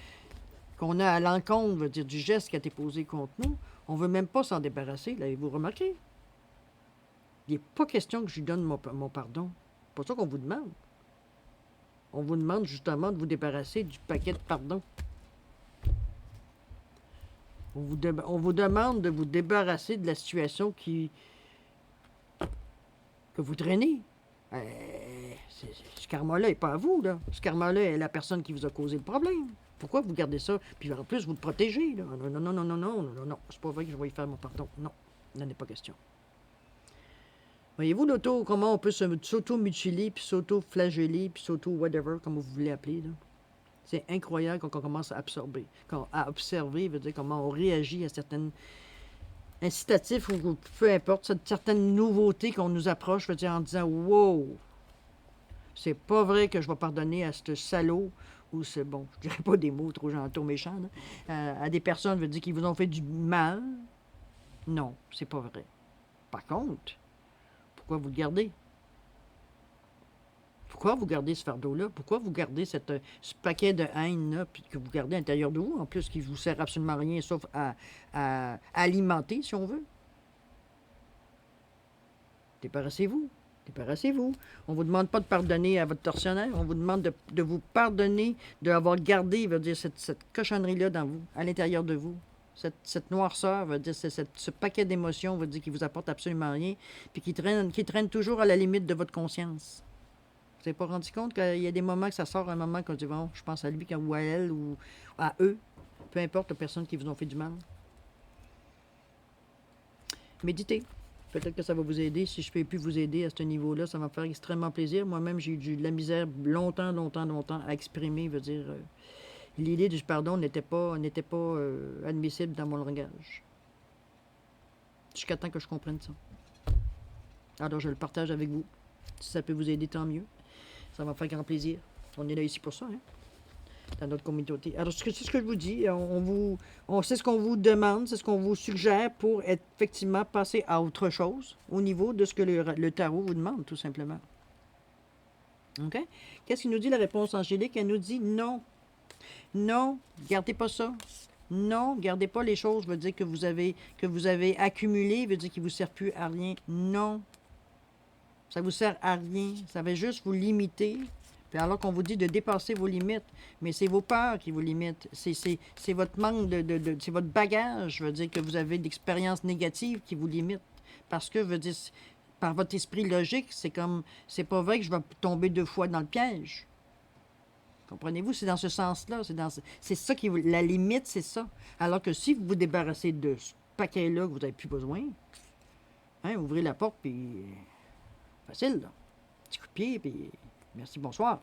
qu'on a à l'encontre, veut dire, du geste qui a été posé contre nous, on ne veut même pas s'en débarrasser. L'avez-vous remarqué? Il n'est pas question que je lui donne mon pardon. C'est pas ça qu'on vous demande. On vous demande justement de vous débarrasser du paquet de pardon. On vous demande de vous débarrasser de la situation que vous traînez. Ce karma-là n'est pas à vous, là. Ce karma-là est la personne qui vous a causé le problème. Pourquoi vous gardez ça? Puis en plus, vous le protégez, là. Non, non, non, non, non, non, non, non. C'est pas vrai que je vais y faire mon pardon. Non, il n'en est pas question. Voyez-vous, comment on peut s'auto-mutiler, puis s'auto-flageller, puis s'auto-whatever, comme vous voulez appeler, là? C'est incroyable quand on commence à absorber, à observer, veut dire comment on réagit à certaines incitatifs ou peu importe, certaines nouveautés qu'on nous approche, veut dire en disant wow, c'est pas vrai que je vais pardonner à ce salaud ou c'est bon, je dirais pas des mots trop méchants, là, à des personnes, veut dire qui vous ont fait du mal. Non, c'est pas vrai. Par contre, pourquoi vous le gardez? Pourquoi vous gardez ce fardeau-là? Pourquoi vous gardez ce paquet de haine-là, puis que vous gardez à l'intérieur de vous, en plus, qui ne vous sert absolument à rien, sauf à alimenter, si on veut? Débarrassez-vous. Débarrassez-vous. On ne vous demande pas de pardonner à votre tortionnaire. On vous demande de vous pardonner d'avoir gardé, veut dire, cette cochonnerie-là dans vous, à l'intérieur de vous. Cette noirceur, veut dire, ce paquet d'émotions, veut dire, qui vous apporte absolument rien, puis qui traîne toujours à la limite de votre conscience. Vous n'avez pas rendu compte qu'il y a des moments que ça sort, un moment qu'on dit, bon, je pense à lui ou à elle ou à eux, peu importe les personnes qui vous ont fait du mal. Méditez. Peut-être que ça va vous aider. Si je ne peux plus vous aider à ce niveau-là, ça va me faire extrêmement plaisir. Moi-même, j'ai eu de la misère longtemps à exprimer. Veut dire, l'idée du pardon n'était pas admissible dans mon langage. Jusqu'à temps que je comprenne ça. Alors, je le partage avec vous. Si ça peut vous aider, tant mieux. Ça va me faire grand plaisir. On est là ici pour ça, hein, dans notre communauté. Alors, c'est ce que je vous dis. C'est ce qu'on vous demande, c'est ce qu'on vous suggère pour effectivement passer à autre chose au niveau de ce que le tarot vous demande, tout simplement. OK? Qu'est-ce qu'il nous dit, la réponse angélique? Elle nous dit non. Non, gardez pas ça. Non, gardez pas les choses, veut dire que vous avez accumulé, veut dire qu'il ne vous sert plus à rien. Non. Ça ne vous sert à rien. Ça va juste vous limiter. Puis alors qu'on vous dit de dépasser vos limites, mais c'est vos peurs qui vous limitent. C'est votre manque c'est votre bagage, je veux dire, que vous avez d'expériences négatives qui vous limitent. Parce que, je veux dire, par votre esprit logique, c'est pas vrai que je vais tomber 2 fois dans le piège. Comprenez-vous? C'est dans ce sens-là. C'est ça qui la limite, c'est ça. Alors que si vous vous débarrassez de ce paquet-là que vous n'avez plus besoin, hein, ouvrez la porte, puis facile, là. Petit coup de pied, puis merci, bonsoir.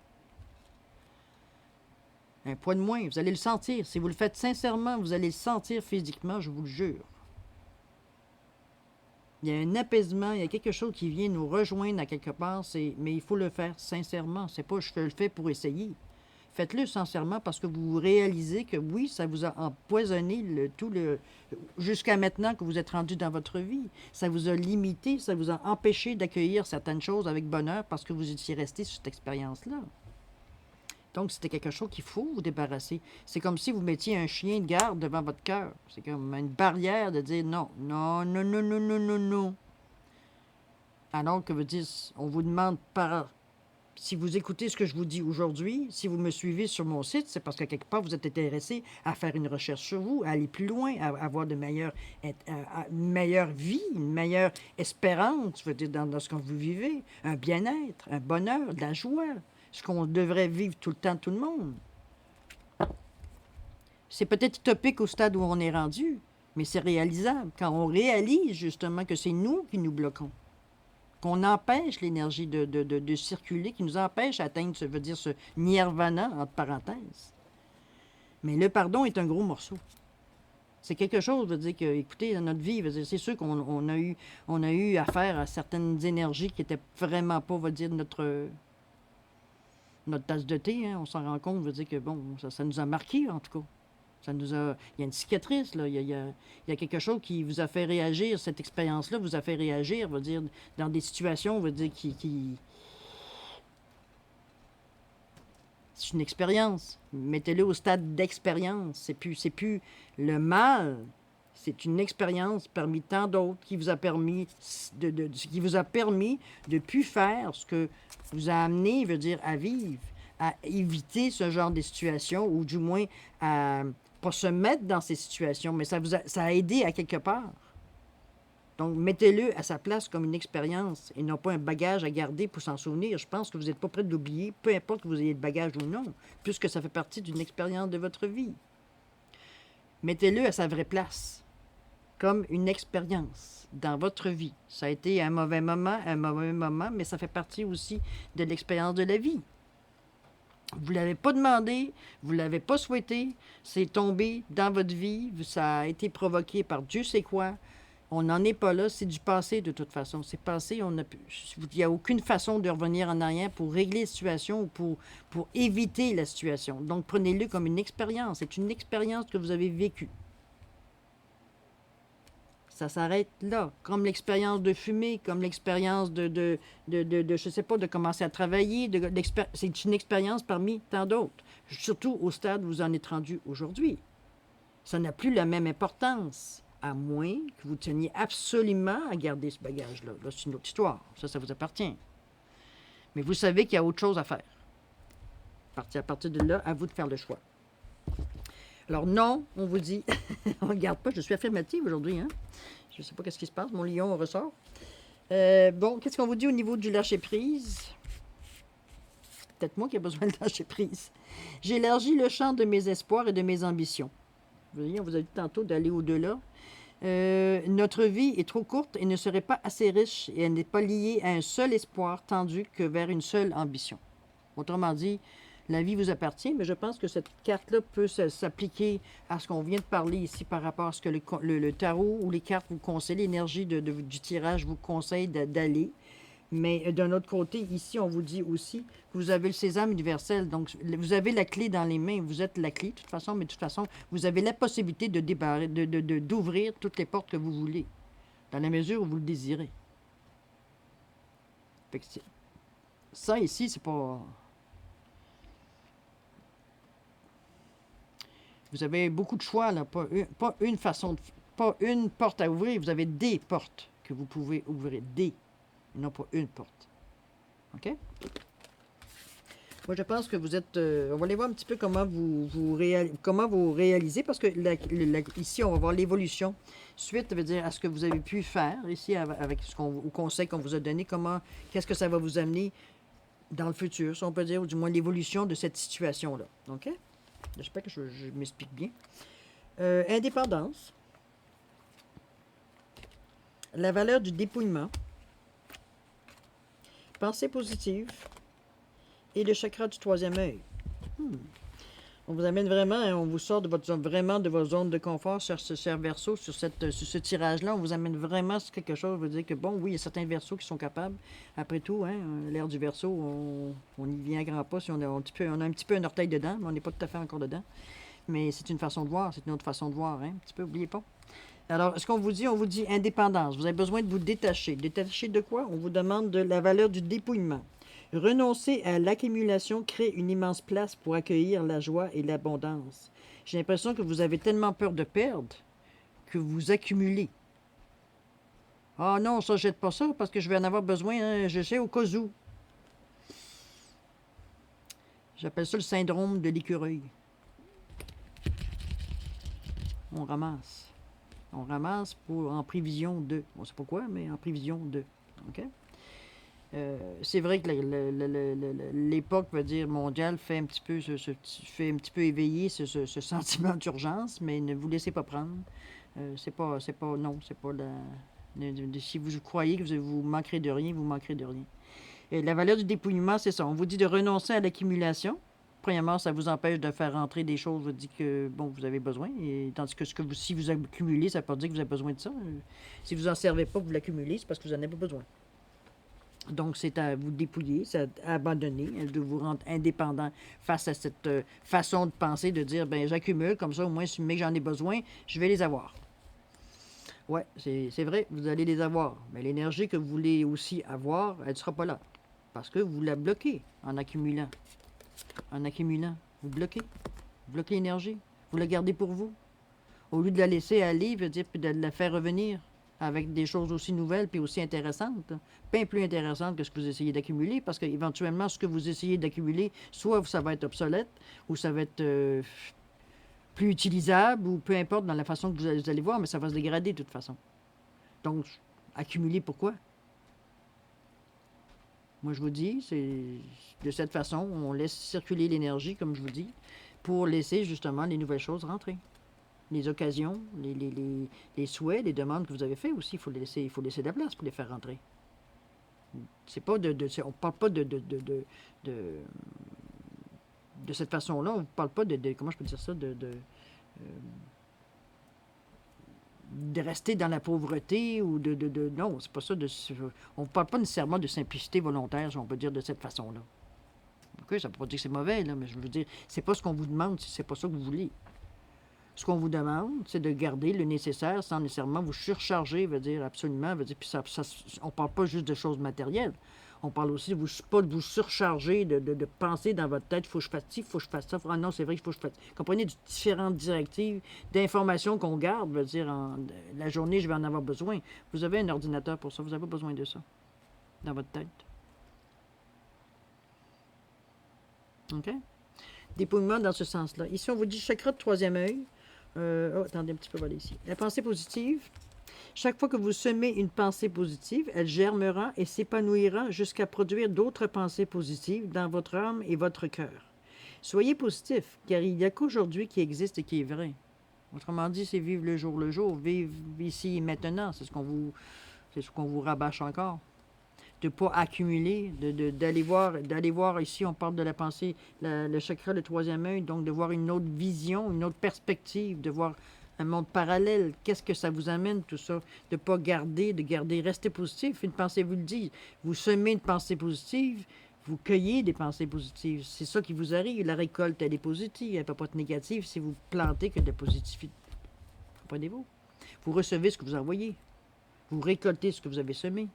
Un poids de moins, vous allez le sentir. Si vous le faites sincèrement, vous allez le sentir physiquement, je vous le jure. Il y a un apaisement, il y a quelque chose qui vient nous rejoindre à quelque part, mais il faut le faire sincèrement. C'est pas je le fais pour essayer. Faites-le sincèrement parce que vous réalisez que oui, ça vous a empoisonné jusqu'à maintenant que vous êtes rendu dans votre vie. Ça vous a limité, ça vous a empêché d'accueillir certaines choses avec bonheur parce que vous étiez resté sur cette expérience-là. Donc, c'était quelque chose qu'il faut vous débarrasser. C'est comme si vous mettiez un chien de garde devant votre cœur. C'est comme une barrière de dire non, non, non, non, non, non, non, non. Alors que vous dites, on vous demande si vous écoutez ce que je vous dis aujourd'hui, si vous me suivez sur mon site, c'est parce que quelque part, vous êtes intéressé à faire une recherche sur vous, à aller plus loin, à avoir une meilleure vie, une meilleure espérance, je veux dire, dans ce que vous vivez, un bien-être, un bonheur, de la joie, ce qu'on devrait vivre tout le temps, tout le monde. C'est peut-être utopique au stade où on est rendu, mais c'est réalisable quand on réalise justement que c'est nous qui nous bloquons. Qu'on empêche l'énergie de circuler, qui nous empêche d'atteindre, ce nirvana, entre parenthèses. Mais le pardon est un gros morceau. C'est quelque chose, veut dire que, écoutez, dans notre vie, veut dire, c'est sûr on a eu affaire à certaines énergies qui étaient vraiment pas, veut dire, notre tasse de thé, hein, on s'en rend compte, veut dire que, bon, ça nous a marqué, en tout cas. Ça nous a... Il y a une cicatrice, là. Il y a quelque chose qui vous a fait réagir, cette expérience-là vous a fait réagir, veut dire, dans des situations, veut dire, c'est une expérience. Mettez-le au stade d'expérience. C'est plus le mal. C'est une expérience parmi tant d'autres qui vous a permis qui vous a permis de plus faire ce que vous a amené, veut dire, à vivre, à éviter ce genre de situation, ou du moins à pas se mettre dans ces situations, mais ça a aidé à quelque part. Donc, mettez-le à sa place comme une expérience et non pas un bagage à garder pour s'en souvenir. Je pense que vous n'êtes pas prêt de l'oublier, peu importe que vous ayez le bagage ou non, puisque ça fait partie d'une expérience de votre vie. Mettez-le à sa vraie place, comme une expérience dans votre vie. Ça a été un mauvais moment, mais ça fait partie aussi de l'expérience de la vie. Vous ne l'avez pas demandé, vous ne l'avez pas souhaité, c'est tombé dans votre vie, ça a été provoqué par Dieu sait quoi. On n'en est pas là, c'est du passé de toute façon. C'est passé, il n'y a aucune façon de revenir en arrière pour régler la situation ou pour éviter la situation. Donc prenez-le comme une expérience. C'est une expérience que vous avez vécue. Ça s'arrête là. Comme l'expérience de fumer, comme l'expérience je sais pas, de commencer à travailler. C'est une expérience parmi tant d'autres. Surtout au stade où vous en êtes rendu aujourd'hui. Ça n'a plus la même importance. À moins que vous teniez absolument à garder ce bagage-là. Là, c'est une autre histoire. Ça vous appartient. Mais vous savez qu'il y a autre chose à faire. À partir de là, à vous de faire le choix. Alors non, on vous dit, on ne regarde pas, je suis affirmative aujourd'hui. Hein? Je ne sais pas qu'est-ce qui se passe, mon lion ressort. Bon, qu'est-ce qu'on vous dit au niveau du lâcher-prise? Peut-être moi qui ai besoin de lâcher-prise. J'élargis le champ de mes espoirs et de mes ambitions. Vous voyez, on vous a dit tantôt d'aller au-delà. Notre vie est trop courte et ne serait pas assez riche et elle n'est pas liée à un seul espoir tendu que vers une seule ambition. Autrement dit, la vie vous appartient, mais je pense que cette carte-là peut s'appliquer à ce qu'on vient de parler ici par rapport à ce que le tarot ou les cartes vous conseillent, l'énergie du tirage vous conseille d'aller. Mais d'un autre côté, ici, on vous dit aussi que vous avez le sésame universel. Donc, vous avez la clé dans les mains. Vous êtes la clé, de toute façon, mais de toute façon, vous avez la possibilité d'ouvrir toutes les portes que vous voulez, dans la mesure où vous le désirez. Fait que ça, ici, c'est pas... Vous avez beaucoup de choix, là. Pas une façon, pas une porte à ouvrir. Vous avez des portes que vous pouvez ouvrir. Non pas une porte. OK? Moi, je pense que vous êtes... on va aller voir un petit peu comment vous réalisez, parce que ici, on va voir l'évolution. Suite, ça veut dire à ce que vous avez pu faire, ici, avec au conseil qu'on vous a donné, qu'est-ce que ça va vous amener dans le futur, si on peut dire, ou du moins l'évolution de cette situation-là. OK? J'espère que je m'explique bien. Indépendance. La valeur du dépouillement. Pensée positive et le chakra du troisième œil. On vous amène vraiment, on vous sort de votre zone de confort, cher Verseau, sur ce tirage-là. On vous amène vraiment sur quelque chose. Veut dire que, bon, oui, il y a certains Verseaux qui sont capables. Après tout, hein, l'ère du Verseau, on y vient à grands pas. Si on a un petit peu un orteil dedans, mais on n'est pas tout à fait encore dedans. Mais c'est une façon de voir, c'est une autre façon de voir, hein, un petit peu, n'oubliez pas. Alors, ce qu'on vous dit, on vous dit indépendance. Vous avez besoin de vous détacher. Détacher de quoi? On vous demande de la valeur du dépouillement. Renoncer à l'accumulation crée une immense place pour accueillir la joie et l'abondance. J'ai l'impression que vous avez tellement peur de perdre que vous accumulez. Ah non, ça, jette pas ça parce que je vais en avoir besoin, hein, je sais, au cas où. J'appelle ça le syndrome de l'écureuil. On ramasse. On ramasse en prévision de. On ne sait pas quoi, mais en prévision de. OK? C'est vrai que l'époque, veut dire mondiale, fait un petit peu éveiller ce sentiment d'urgence, mais ne vous laissez pas prendre. C'est pas si vous croyez que vous manquerez de rien, vous manquerez de rien. Et la valeur du dépouillement, c'est ça. On vous dit de renoncer à l'accumulation. Premièrement, ça vous empêche de faire rentrer des choses, vous dit que, bon, vous avez besoin. Et, tandis que, si vous accumulez, ça ne veut pas dire que vous avez besoin de ça. Si vous n'en servez pas, vous l'accumulez, c'est parce que vous n'en avez pas besoin. Donc, c'est à vous dépouiller, c'est à abandonner, de vous rendre indépendant face à cette façon de penser, de dire, ben j'accumule, comme ça, au moins, si mais j'en ai besoin, je vais les avoir. Ouais, c'est vrai, vous allez les avoir. Mais l'énergie que vous voulez aussi avoir, elle ne sera pas là. Parce que vous la bloquez en accumulant. En accumulant, vous bloquez. Vous bloquez l'énergie. Vous la gardez pour vous. Au lieu de la laisser aller, je veux dire, puis de la faire revenir avec des choses aussi nouvelles puis aussi intéressantes, bien plus intéressantes que ce que vous essayez d'accumuler, parce qu'éventuellement, ce que vous essayez d'accumuler, soit ça va être obsolète, ou ça va être plus utilisable, ou peu importe dans la façon que vous allez voir, mais ça va se dégrader de toute façon. Donc, accumuler pourquoi? Moi, je vous dis, c'est de cette façon, on laisse circuler l'énergie, comme je vous dis, pour laisser justement les nouvelles choses rentrer. Les occasions, les souhaits, les demandes que vous avez faites aussi, il faut laisser de la place pour les faire rentrer. C'est pas on parle pas de cette façon-là, on ne parle pas comment je peux dire ça, de rester dans la pauvreté ou non, c'est pas ça. On ne parle pas nécessairement de simplicité volontaire, si on peut dire de cette façon-là. OK, ça ne veut pas dire que c'est mauvais, là, mais je veux dire, c'est pas ce qu'on vous demande si c'est pas ça que vous voulez. Ce qu'on vous demande, c'est de garder le nécessaire sans nécessairement vous surcharger, veut dire absolument, veut dire, puis on ne parle pas juste de choses matérielles. On parle aussi pas de vous surcharger, de penser dans votre tête, il faut que je fasse ci, il faut que je fasse ça. Ah non, c'est vrai qu'il faut que je fasse. Comprenez, différentes directives d'informations qu'on garde, veut dire, la journée, je vais en avoir besoin. Vous avez un ordinateur pour ça, vous n'avez pas besoin de ça dans votre tête. OK? Dépouillement dans ce sens-là. Ici, on vous dit chakra de troisième œil. Attendez un petit peu, voilà ici. La pensée positive. Chaque fois que vous semez une pensée positive, elle germera et s'épanouira jusqu'à produire d'autres pensées positives dans votre âme et votre cœur. Soyez positif, car il n'y a qu'aujourd'hui qui existe et qui est vrai. Autrement dit, c'est vivre le jour, vivre ici et maintenant. C'est ce qu'on vous rabâche encore. De ne pas accumuler, d'aller voir ici, on parle de la pensée, le chakra, le troisième œil, donc de voir une autre vision, une autre perspective, de voir un monde parallèle. Qu'est-ce que ça vous amène, tout ça? De ne pas garder, rester positif. Une pensée vous le dit. Vous semez une pensée positive, vous cueillez des pensées positives. C'est ça qui vous arrive. La récolte, elle est positive. Elle ne peut pas être négative si vous plantez que de la positivité. Comprenez-vous? Vous recevez ce que vous envoyez. Vous récoltez ce que vous avez semé.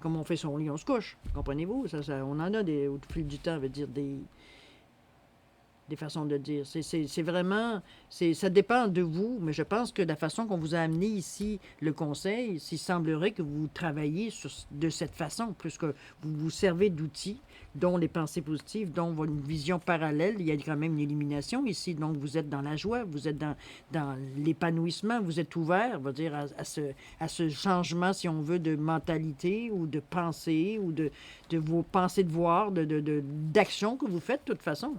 Comme on fait son lit, on se couche. Comprenez-vous? On en a au fil du temps, veut dire des façons de dire. C'est vraiment, ça dépend de vous, mais je pense que la façon qu'on vous a amené ici, le conseil, il semblerait que vous travaillez de cette façon, puisque vous vous servez d'outils, dont les pensées positives, dont une vision parallèle. Il y a quand même une élimination ici, donc vous êtes dans la joie, vous êtes dans l'épanouissement, vous êtes ouvert, on va dire, à ce changement, si on veut, de mentalité ou de pensée ou de vos pensées de voir, d'action que vous faites de toute façon.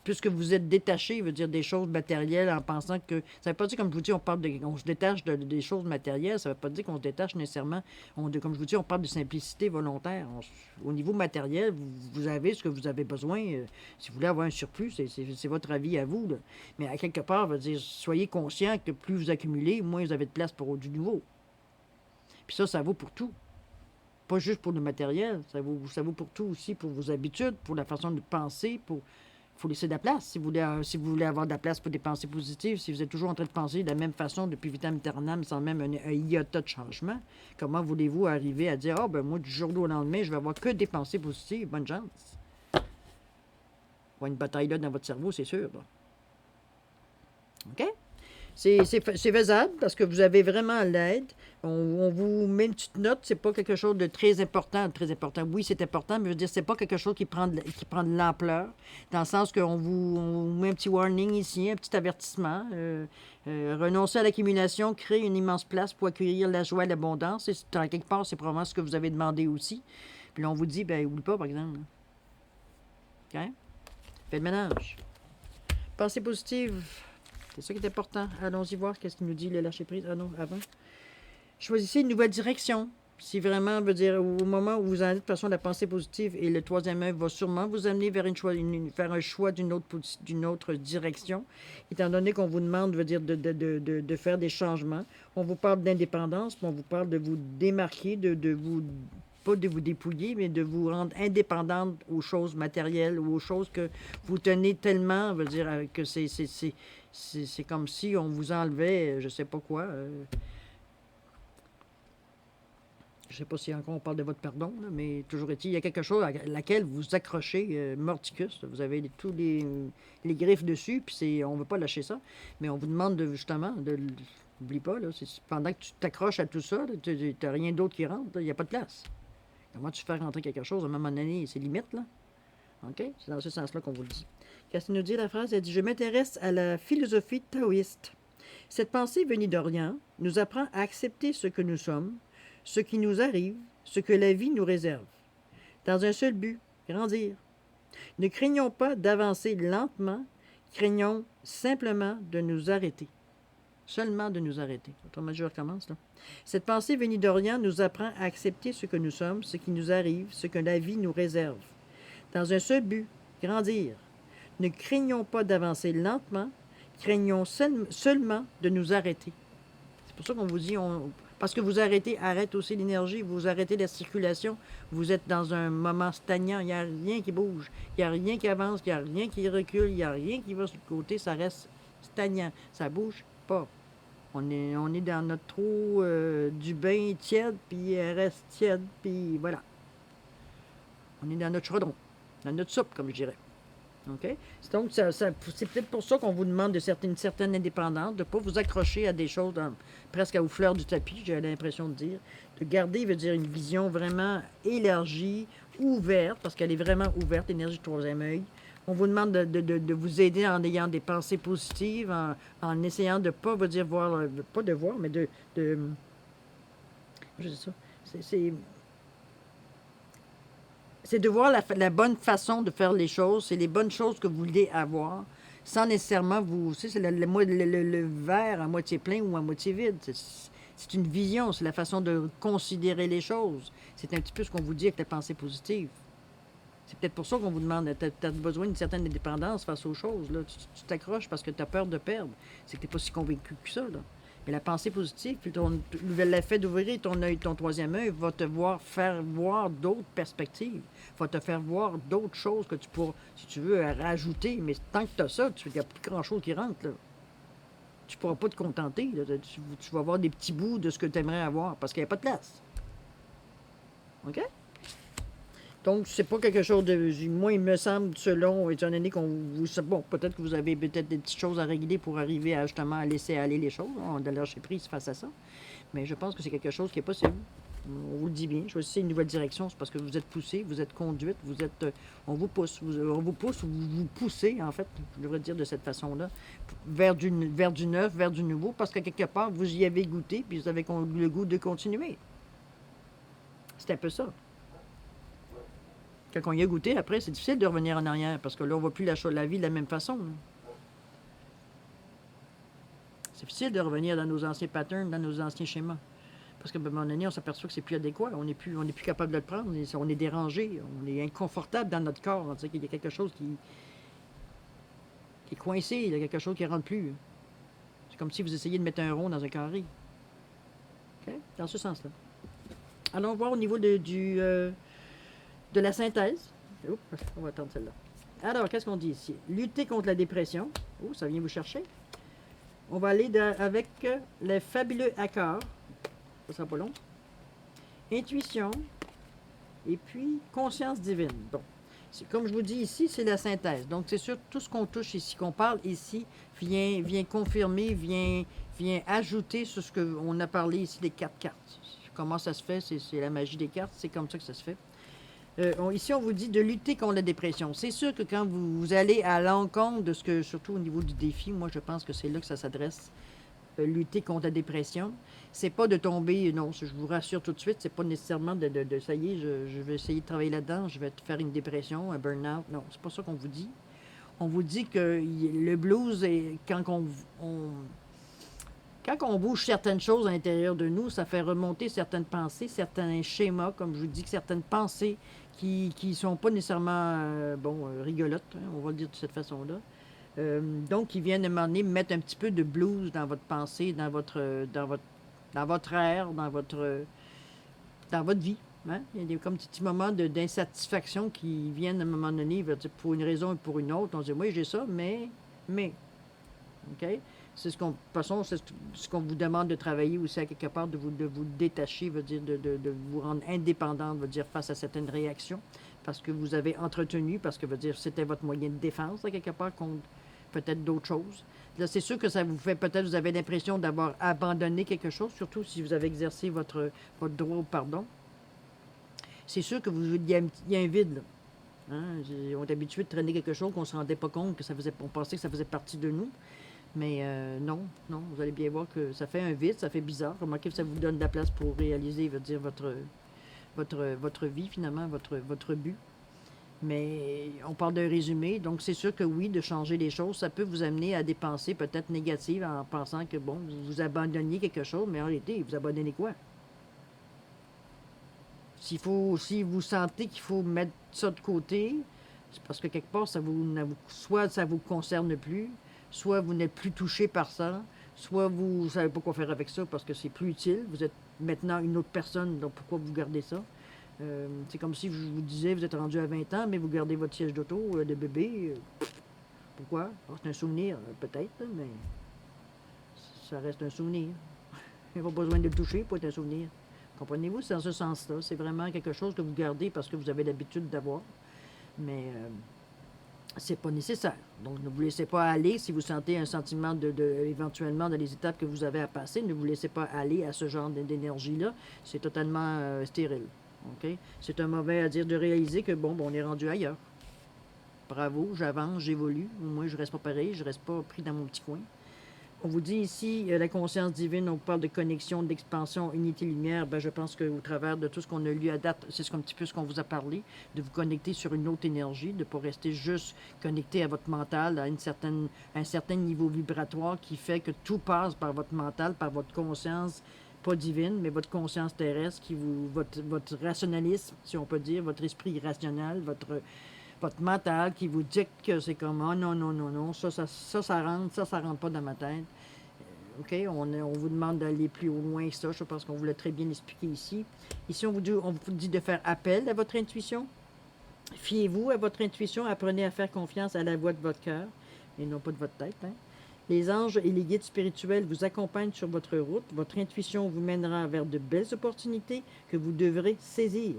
Puisque vous êtes détaché, veut dire des choses matérielles en pensant que... Ça ne veut pas dire, comme je vous dis, on se détache des choses matérielles, ça ne veut pas dire qu'on se détache nécessairement... comme je vous dis, on parle de simplicité volontaire. Au niveau matériel, vous avez ce que vous avez besoin. Si vous voulez avoir un surplus, c'est votre avis à vous. Là. Mais à quelque part, veut dire, soyez conscient que plus vous accumulez, moins vous avez de place pour du nouveau. Puis ça vaut pour tout. Pas juste pour le matériel, ça vaut pour tout aussi, pour vos habitudes, pour la façon de penser, pour... Il faut laisser de la place si vous voulez avoir de la place pour des pensées positives. Si vous êtes toujours en train de penser de la même façon depuis vitam aeternam sans même un iota de changement, comment voulez-vous arriver à dire « Ah, ben moi, du jour au lendemain, je vais avoir que des pensées positives. Bonne chance. » Il y a une bataille là dans votre cerveau, c'est sûr. Là. OK? C'est faisable parce que vous avez vraiment l'aide. On vous met une petite note. C'est pas quelque chose de très important. Très important. Oui, c'est important, mais je veux dire, c'est pas quelque chose qui prend de l'ampleur. Dans le sens qu'on vous met un petit warning ici, un petit avertissement. Renoncer à l'accumulation crée une immense place pour accueillir la joie et l'abondance. Et en quelque part, c'est probablement ce que vous avez demandé aussi. Puis là, on vous dit, ben, oublie pas, par exemple. OK? Faites le ménage. Pensée positive. C'est ça qui est important. Allons-y voir qu'est-ce qu'il nous dit, le lâcher-prise. Ah non, avant. Choisissez une nouvelle direction. Si vraiment, veut dire, au moment où vous en êtes de façon de la pensée positive, et le troisième œil va sûrement vous amener vers faire un choix d'une autre direction, étant donné qu'on vous demande, veut dire, de faire des changements. On vous parle d'indépendance, mais on vous parle de vous démarquer, pas de vous dépouiller, mais de vous rendre indépendante aux choses matérielles ou aux choses que vous tenez tellement, veut dire, que c'est comme si on vous enlevait, je sais pas quoi. Je ne sais pas si encore on parle de votre pardon, là, mais toujours est-il, il y a quelque chose à laquelle vous accrochez mordicus. Vous avez tous les griffes dessus, puis on ne veut pas lâcher ça. Mais on vous demande justement de. N'oublie pas, là, pendant que tu t'accroches à tout ça, tu n'as rien d'autre qui rentre, il n'y a pas de place. Comment tu fais rentrer quelque chose à un moment donné, c'est limite, là. OK? C'est dans ce sens-là qu'on vous le dit. Qu'est-ce qu'il nous dit la phrase? Elle dit: Je m'intéresse à la philosophie taoïste. Cette pensée venue d'Orient nous apprend à accepter ce que nous sommes, ce qui nous arrive, ce que la vie nous réserve, dans un seul but, grandir. Ne craignons pas d'avancer lentement, craignons simplement de nous arrêter. Seulement de nous arrêter. Autrement dit, je recommence là. Cette pensée venue d'Orient nous apprend à accepter ce que nous sommes, ce qui nous arrive, ce que la vie nous réserve, dans un seul but, grandir. Ne craignons pas d'avancer lentement, craignons seulement de nous arrêter. C'est pour ça qu'on vous dit, parce que vous arrête aussi l'énergie, vous arrêtez la circulation, vous êtes dans un moment stagnant, il n'y a rien qui bouge, il n'y a rien qui avance, il n'y a rien qui recule, il n'y a rien qui va sur le côté, ça reste stagnant, ça bouge pas. On est dans notre trou du bain tiède, puis elle reste tiède, puis voilà. On est dans notre chaudron, dans notre soupe, comme je dirais. OK? Donc, c'est peut-être pour ça qu'on vous demande une certaine indépendance, de ne pas vous accrocher à des choses presque aux fleurs du tapis, j'ai l'impression de dire. De garder, veut dire, une vision vraiment élargie, ouverte, parce qu'elle est vraiment ouverte, l'énergie du troisième œil. On vous demande de vous aider en ayant des pensées positives, en essayant de ne pas vous dire pas de voir, mais je sais ça. C'est de voir la bonne façon de faire les choses, c'est les bonnes choses que vous voulez avoir, sans nécessairement vous. C'est le verre à moitié plein ou à moitié vide. C'est une vision, c'est la façon de considérer les choses. C'est un petit peu ce qu'on vous dit avec la pensée positive. C'est peut-être pour ça qu'on vous demande, tu as besoin d'une certaine indépendance face aux choses. Là. Tu t'accroches parce que tu as peur de perdre. C'est que tu n'es pas si convaincu que ça. Là. Mais la pensée positive, puis l'effet d'ouvrir ton œil, ton troisième œil, va te faire voir d'autres perspectives, va te faire voir d'autres choses que tu pourras, si tu veux, rajouter. Mais tant que tu as ça, il n'y a plus grand-chose qui rentre. Là. Tu ne pourras pas te contenter. Là. Tu vas avoir des petits bouts de ce que tu aimerais avoir parce qu'il n'y a pas de place. OK? Donc, c'est pas quelque chose de. Moi, il me semble, selon, étant donné qu'on vous. Bon, peut-être que vous avez peut-être des petites choses à régler pour arriver à justement à laisser aller les choses, de lâcher prise face à ça. Mais je pense que c'est quelque chose qui est possible. On vous le dit bien. Choisissez une nouvelle direction, c'est parce que vous êtes poussé, vous êtes conduite, vous êtes. On vous pousse. On vous pousse ou vous vous poussez, en fait, je devrais dire de cette façon-là, vers du neuf, vers du nouveau, parce que quelque part, vous y avez goûté, puis vous avez le goût de continuer. C'est un peu ça. Quand on y a goûté, après, c'est difficile de revenir en arrière parce que là, on ne voit plus la vie de la même façon. C'est difficile de revenir dans nos anciens patterns, dans nos anciens schémas. Parce qu'à un moment donné, on s'aperçoit que c'est plus adéquat. On n'est plus capable de le prendre. On est dérangé. On est inconfortable dans notre corps. On sait qu'il y a quelque chose qui est coincé. Il y a quelque chose qui ne rentre plus. C'est comme si vous essayiez de mettre un rond dans un carré. Okay? Dans ce sens-là. Allons voir au niveau de la synthèse. Oups, on va attendre celle-là. Alors, qu'est-ce qu'on dit ici? Lutter contre la dépression. Oh, ça vient vous chercher. On va aller avec les fabuleux accords. Ça sera pas long. Intuition. Et puis, conscience divine. Bon. Comme je vous dis ici, c'est la synthèse. Donc, c'est sûr, tout ce qu'on touche ici, qu'on parle ici, vient confirmer, vient ajouter sur ce qu'on a parlé ici des 4 cartes. Comment ça se fait? C'est la magie des cartes. C'est comme ça que ça se fait. Ici, on vous dit de lutter contre la dépression. C'est sûr que quand vous allez à l'encontre de ce que, surtout au niveau du défi, moi, je pense que c'est là que ça s'adresse. Lutter contre la dépression. C'est pas de tomber, non, je vous rassure tout de suite, c'est pas nécessairement ça y est, je vais essayer de travailler là-dedans, je vais te faire une dépression, un burn-out. Non, c'est pas ça qu'on vous dit. On vous dit que le blues, quand Quand on bouge certaines choses à l'intérieur de nous, ça fait remonter certaines pensées, certains schémas, comme je vous dis, certaines pensées qui ne sont pas nécessairement rigolotes, hein, on va le dire de cette façon-là. Donc, qui viennent à un moment donné mettre un petit peu de blues dans votre pensée, dans votre air, dans votre vie. Hein? Il y a comme des petits moments d'insatisfaction qui viennent à un moment donné, pour une raison et pour une autre. On se dit, oui, j'ai ça, mais. OK? C'est ce qu'on, de toute façon, c'est ce qu'on vous demande de travailler aussi à quelque part, de vous détacher, veut dire de vous rendre indépendant, veut dire face à certaines réactions, parce que vous avez entretenu, parce que veut dire c'était votre moyen de défense à quelque part contre peut-être d'autres choses. Là, c'est sûr que ça vous fait peut-être, vous avez l'impression d'avoir abandonné quelque chose, surtout si vous avez exercé votre droit au pardon. C'est sûr que il y a un vide, là. Hein? On est habitué de traîner quelque chose qu'on ne se rendait pas compte, on pensait que ça faisait partie de nous. Mais non, vous allez bien voir que ça fait un vide, ça fait bizarre. Remarquez que ça vous donne de la place pour réaliser, veut dire, votre vie, finalement, votre but. Mais on parle d'un résumé, donc c'est sûr que oui, de changer les choses, ça peut vous amener à des pensées peut-être négatives en pensant que, bon, vous abandonniez quelque chose, mais en réalité, vous abandonnez quoi? Si vous sentez qu'il faut mettre ça de côté, c'est parce que quelque part, soit ça vous concerne plus, soit vous n'êtes plus touché par ça, soit vous ne savez pas quoi faire avec ça parce que c'est plus utile. Vous êtes maintenant une autre personne, donc pourquoi vous gardez ça? C'est comme si je vous disais, vous êtes rendu à 20 ans, mais vous gardez votre siège d'auto de bébé. Pourquoi? Alors, c'est un souvenir, peut-être, mais ça reste un souvenir. Il n'y a pas besoin de le toucher pour être un souvenir. Comprenez-vous? C'est dans ce sens-là. C'est vraiment quelque chose que vous gardez parce que vous avez l'habitude d'avoir. Mais c'est pas nécessaire. Donc, ne vous laissez pas aller si vous sentez un sentiment éventuellement dans les étapes que vous avez à passer. Ne vous laissez pas aller à ce genre d'énergie-là. C'est totalement stérile. OK? C'est un mauvais à dire de réaliser que, bon, on est rendu ailleurs. Bravo, j'avance, j'évolue. Au moins, je reste pas pareil, je reste pas pris dans mon petit coin. On vous dit ici, la conscience divine, on parle de connexion, d'expansion, unité lumière. Ben, je pense qu'au travers de tout ce qu'on a lu à date, c'est un petit peu ce qu'on vous a parlé, de vous connecter sur une autre énergie, de ne pas rester juste connecté à votre mental, à un certain niveau vibratoire qui fait que tout passe par votre mental, par votre conscience, pas divine, mais votre conscience terrestre, votre rationalisme, si on peut dire, votre esprit irrationnel, votre mental qui vous dit que c'est comme oh non, ça rentre pas dans ma tête. OK? On vous demande d'aller plus loin que ça. Je pense qu'on vous l'a très bien expliqué ici. Ici, on vous dit de faire appel à votre intuition. Fiez-vous à votre intuition. Apprenez à faire confiance à la voix de votre cœur et non pas de votre tête. Hein? Les anges et les guides spirituels vous accompagnent sur votre route. Votre intuition vous mènera vers de belles opportunités que vous devrez saisir.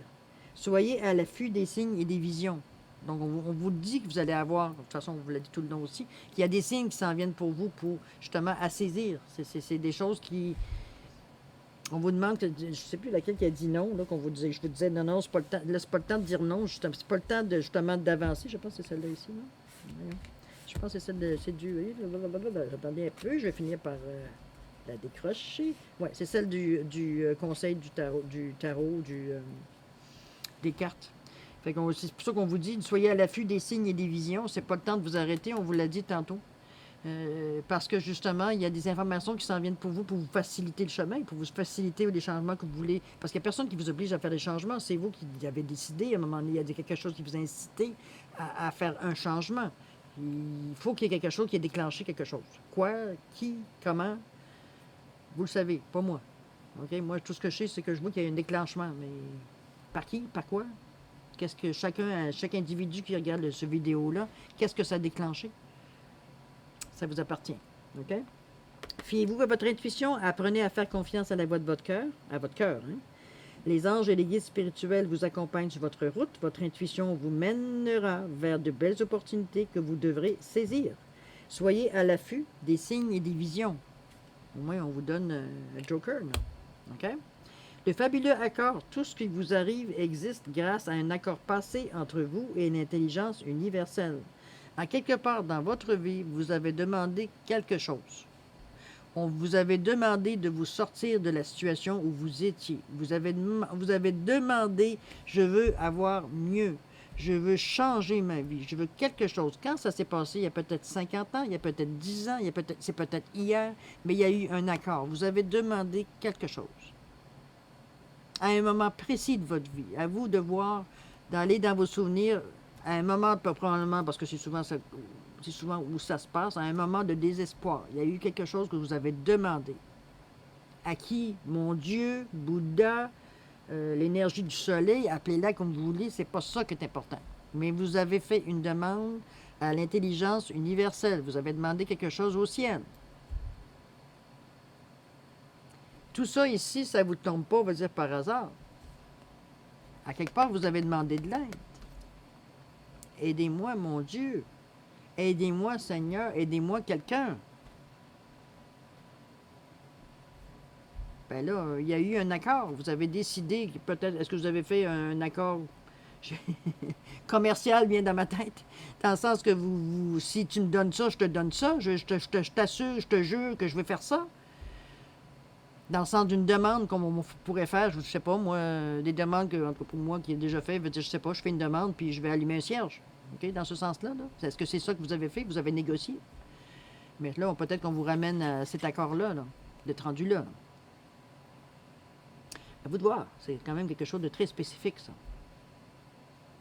Soyez à l'affût des signes et des visions. Donc, on vous dit que vous allez avoir, de toute façon, on vous l'a dit tout le long aussi, qu'il y a des signes qui s'en viennent pour vous, pour justement à saisir. C'est des choses qui... On vous demande, je ne sais plus laquelle qui a dit non, là, qu'on vous disait, je vous disais non, c'est pas le temps, là, c'est pas le temps de dire non, c'est pas le temps de, justement d'avancer. Je pense que c'est celle-là ici, non? Je pense que c'est du... Attendez un peu, je vais finir par la décrocher. Oui, c'est celle du conseil du tarot, des cartes. C'est pour ça qu'on vous dit, soyez à l'affût des signes et des visions. C'est pas le temps de vous arrêter, on vous l'a dit tantôt. Parce que justement, il y a des informations qui s'en viennent pour vous faciliter le chemin, pour vous faciliter les changements que vous voulez. Parce qu'il n'y a personne qui vous oblige à faire des changements. C'est vous qui avez décidé, à un moment donné, il y a quelque chose qui vous a incité à faire un changement. Il faut qu'il y ait quelque chose qui ait déclenché quelque chose. Quoi, qui, comment, vous le savez, pas moi. OK? Moi, tout ce que je sais, c'est que je vois qu'il y a un déclenchement. Mais par qui, par quoi? Qu'est-ce que chaque individu qui regarde ce vidéo-là, qu'est-ce que ça a déclenché? Ça vous appartient. OK? Fiez-vous à votre intuition, apprenez à faire confiance à la voix de votre cœur, Hein? Les anges et les guides spirituels vous accompagnent sur votre route. Votre intuition vous mènera vers de belles opportunités que vous devrez saisir. Soyez à l'affût des signes et des visions. Au moins, on vous donne un joker, non? OK? Le fabuleux accord, tout ce qui vous arrive existe grâce à un accord passé entre vous et l'intelligence universelle. À quelque part dans votre vie, vous avez demandé quelque chose. On vous avait demandé de vous sortir de la situation où vous étiez. Vous avez demandé, je veux avoir mieux. Je veux changer ma vie. Je veux quelque chose. Quand ça s'est passé, il y a peut-être 50 ans, il y a peut-être 10 ans, c'est peut-être hier, mais il y a eu un accord. Vous avez demandé quelque chose. À un moment précis de votre vie. À vous de voir, d'aller dans vos souvenirs, à un moment, probablement, parce que c'est souvent où ça se passe, à un moment de désespoir. Il y a eu quelque chose que vous avez demandé. À qui? Mon Dieu, Bouddha, l'énergie du soleil, appelez-la comme vous voulez, c'est pas ça qui est important. Mais vous avez fait une demande à l'intelligence universelle. Vous avez demandé quelque chose au ciel. Tout ça ici, ça ne vous tombe pas, on va dire, par hasard. À quelque part, vous avez demandé de l'aide. Aidez-moi, mon Dieu. Aidez-moi, Seigneur. Aidez-moi, quelqu'un. Ben là, il y a eu un accord. Vous avez décidé, peut-être, est-ce que vous avez fait un accord commercial, bien dans ma tête? Dans le sens que si tu me donnes ça, je te donne ça. Je t'assure, je te jure que je vais faire ça. Dans le sens d'une demande, comme on pourrait faire, je ne sais pas, moi, des demandes que, pour moi, qui est déjà fait, veut dire, je sais pas, je fais une demande, puis je vais allumer un cierge. OK? Dans ce sens-là, là. Est-ce que c'est ça que vous avez fait, que vous avez négocié? Mais là, peut-être qu'on vous ramène à cet accord-là, là, d'être rendu là. À vous de voir. C'est quand même quelque chose de très spécifique, ça.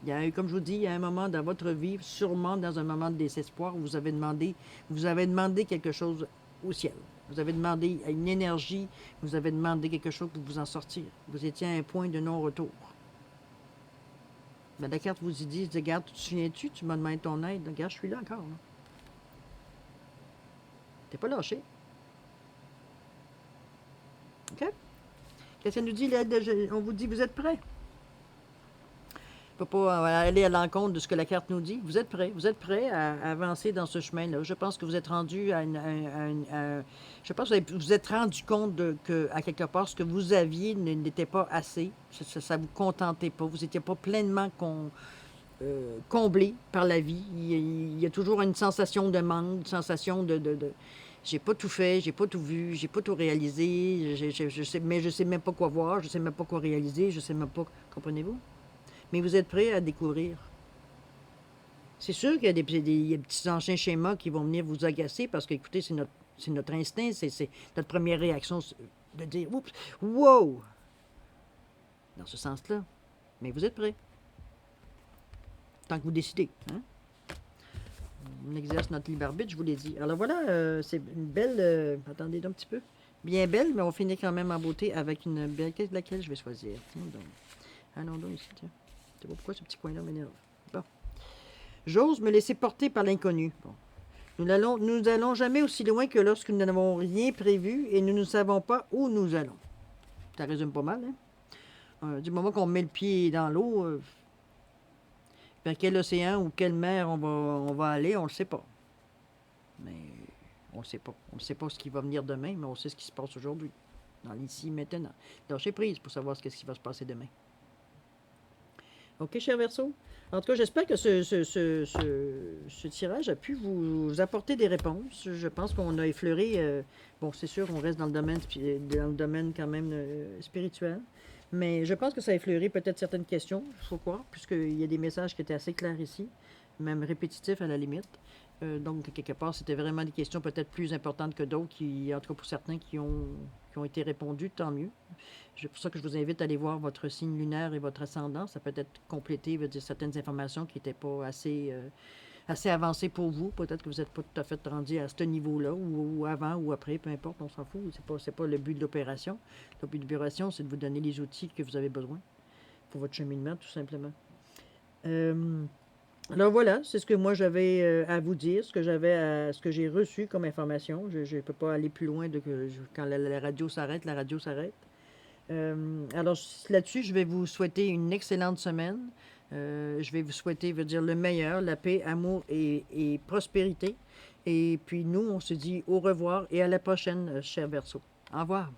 Il y a, comme je vous dis, il y a un moment dans votre vie, sûrement dans un moment de désespoir, où vous avez demandé quelque chose au ciel. Vous avez demandé une énergie, vous avez demandé quelque chose pour vous en sortir. Vous étiez à un point de non-retour. Ben, la carte vous y dit, regarde, tu te souviens-tu, tu m'as demandé ton aide. Regarde, je suis là encore. Là. T'es pas lâché. OK? Qu'est-ce que ça nous dit, l'aide? On vous dit, vous êtes prêts? On ne peut pas aller à l'encontre de ce que la carte nous dit. Vous êtes prêts à avancer dans ce chemin-là. Je pense que vous êtes rendu je pense que vous êtes rendu compte à quelque part, ce que vous aviez n'était pas assez. Ça vous contentait pas. Vous n'étiez pas pleinement comblé par la vie. Il y a toujours une sensation de manque, une sensation de j'ai pas tout fait, j'ai pas tout vu, j'ai pas tout réalisé, mais je sais même pas quoi voir, je sais même pas quoi réaliser, je sais même pas. Comprenez-vous? Mais vous êtes prêts à découvrir. C'est sûr qu'il y a des petits anciens schémas qui vont venir vous agacer parce que, écoutez, c'est notre instinct, c'est notre première réaction de dire oups, wow! Dans ce sens-là. Mais vous êtes prêts. Tant que vous décidez. Hein? On exerce notre libre arbitre, je vous l'ai dit. Alors voilà, c'est une belle. Attendez un petit peu. Bien belle, mais on finit quand même en beauté avec une belle. Laquelle je vais choisir? Tiens donc. Allons donc ici, tiens. Je sais pas pourquoi ce petit coin-là m'énerve. Bon. J'ose me laisser porter par l'inconnu. Bon. Nous n'allons jamais aussi loin que lorsque nous n'avons rien prévu et nous ne savons pas où nous allons. Ça résume pas mal, hein? Du moment qu'on met le pied dans l'eau, vers quel océan ou quelle mer on va aller, on ne le sait pas. Mais on ne sait pas. On ne sait pas ce qui va venir demain, mais on sait ce qui se passe aujourd'hui. Dans l'ici, maintenant. Lâchez prise pour savoir ce qui va se passer demain. OK, cher Verseau? En tout cas, j'espère que ce tirage a pu vous apporter des réponses. Je pense qu'on a effleuré... bon, c'est sûr, on reste dans le domaine quand même spirituel. Mais je pense que ça a effleuré peut-être certaines questions, il faut croire, puisqu'il y a des messages qui étaient assez clairs ici, même répétitifs à la limite. Donc, quelque part, c'était vraiment des questions peut-être plus importantes que d'autres, en tout cas pour certains qui ont été répondues, tant mieux. C'est pour ça que je vous invite à aller voir votre signe lunaire et votre ascendant. Ça peut être complété, veut dire certaines informations qui n'étaient pas assez avancées pour vous. Peut-être que vous n'êtes pas tout à fait rendu à ce niveau-là, ou avant ou après, peu importe, on s'en fout. C'est pas le but de l'opération. Le but de l'opération, c'est de vous donner les outils que vous avez besoin pour votre cheminement, tout simplement. Alors voilà, c'est ce que moi j'avais à vous dire, ce que j'ai reçu comme information. Je ne peux pas aller plus loin quand la radio s'arrête, la radio s'arrête. Alors là-dessus, je vais vous souhaiter une excellente semaine. Je vais vous souhaiter, dire le meilleur, la paix, amour et prospérité. Et puis nous, on se dit au revoir et à la prochaine, cher Verseau. Au revoir.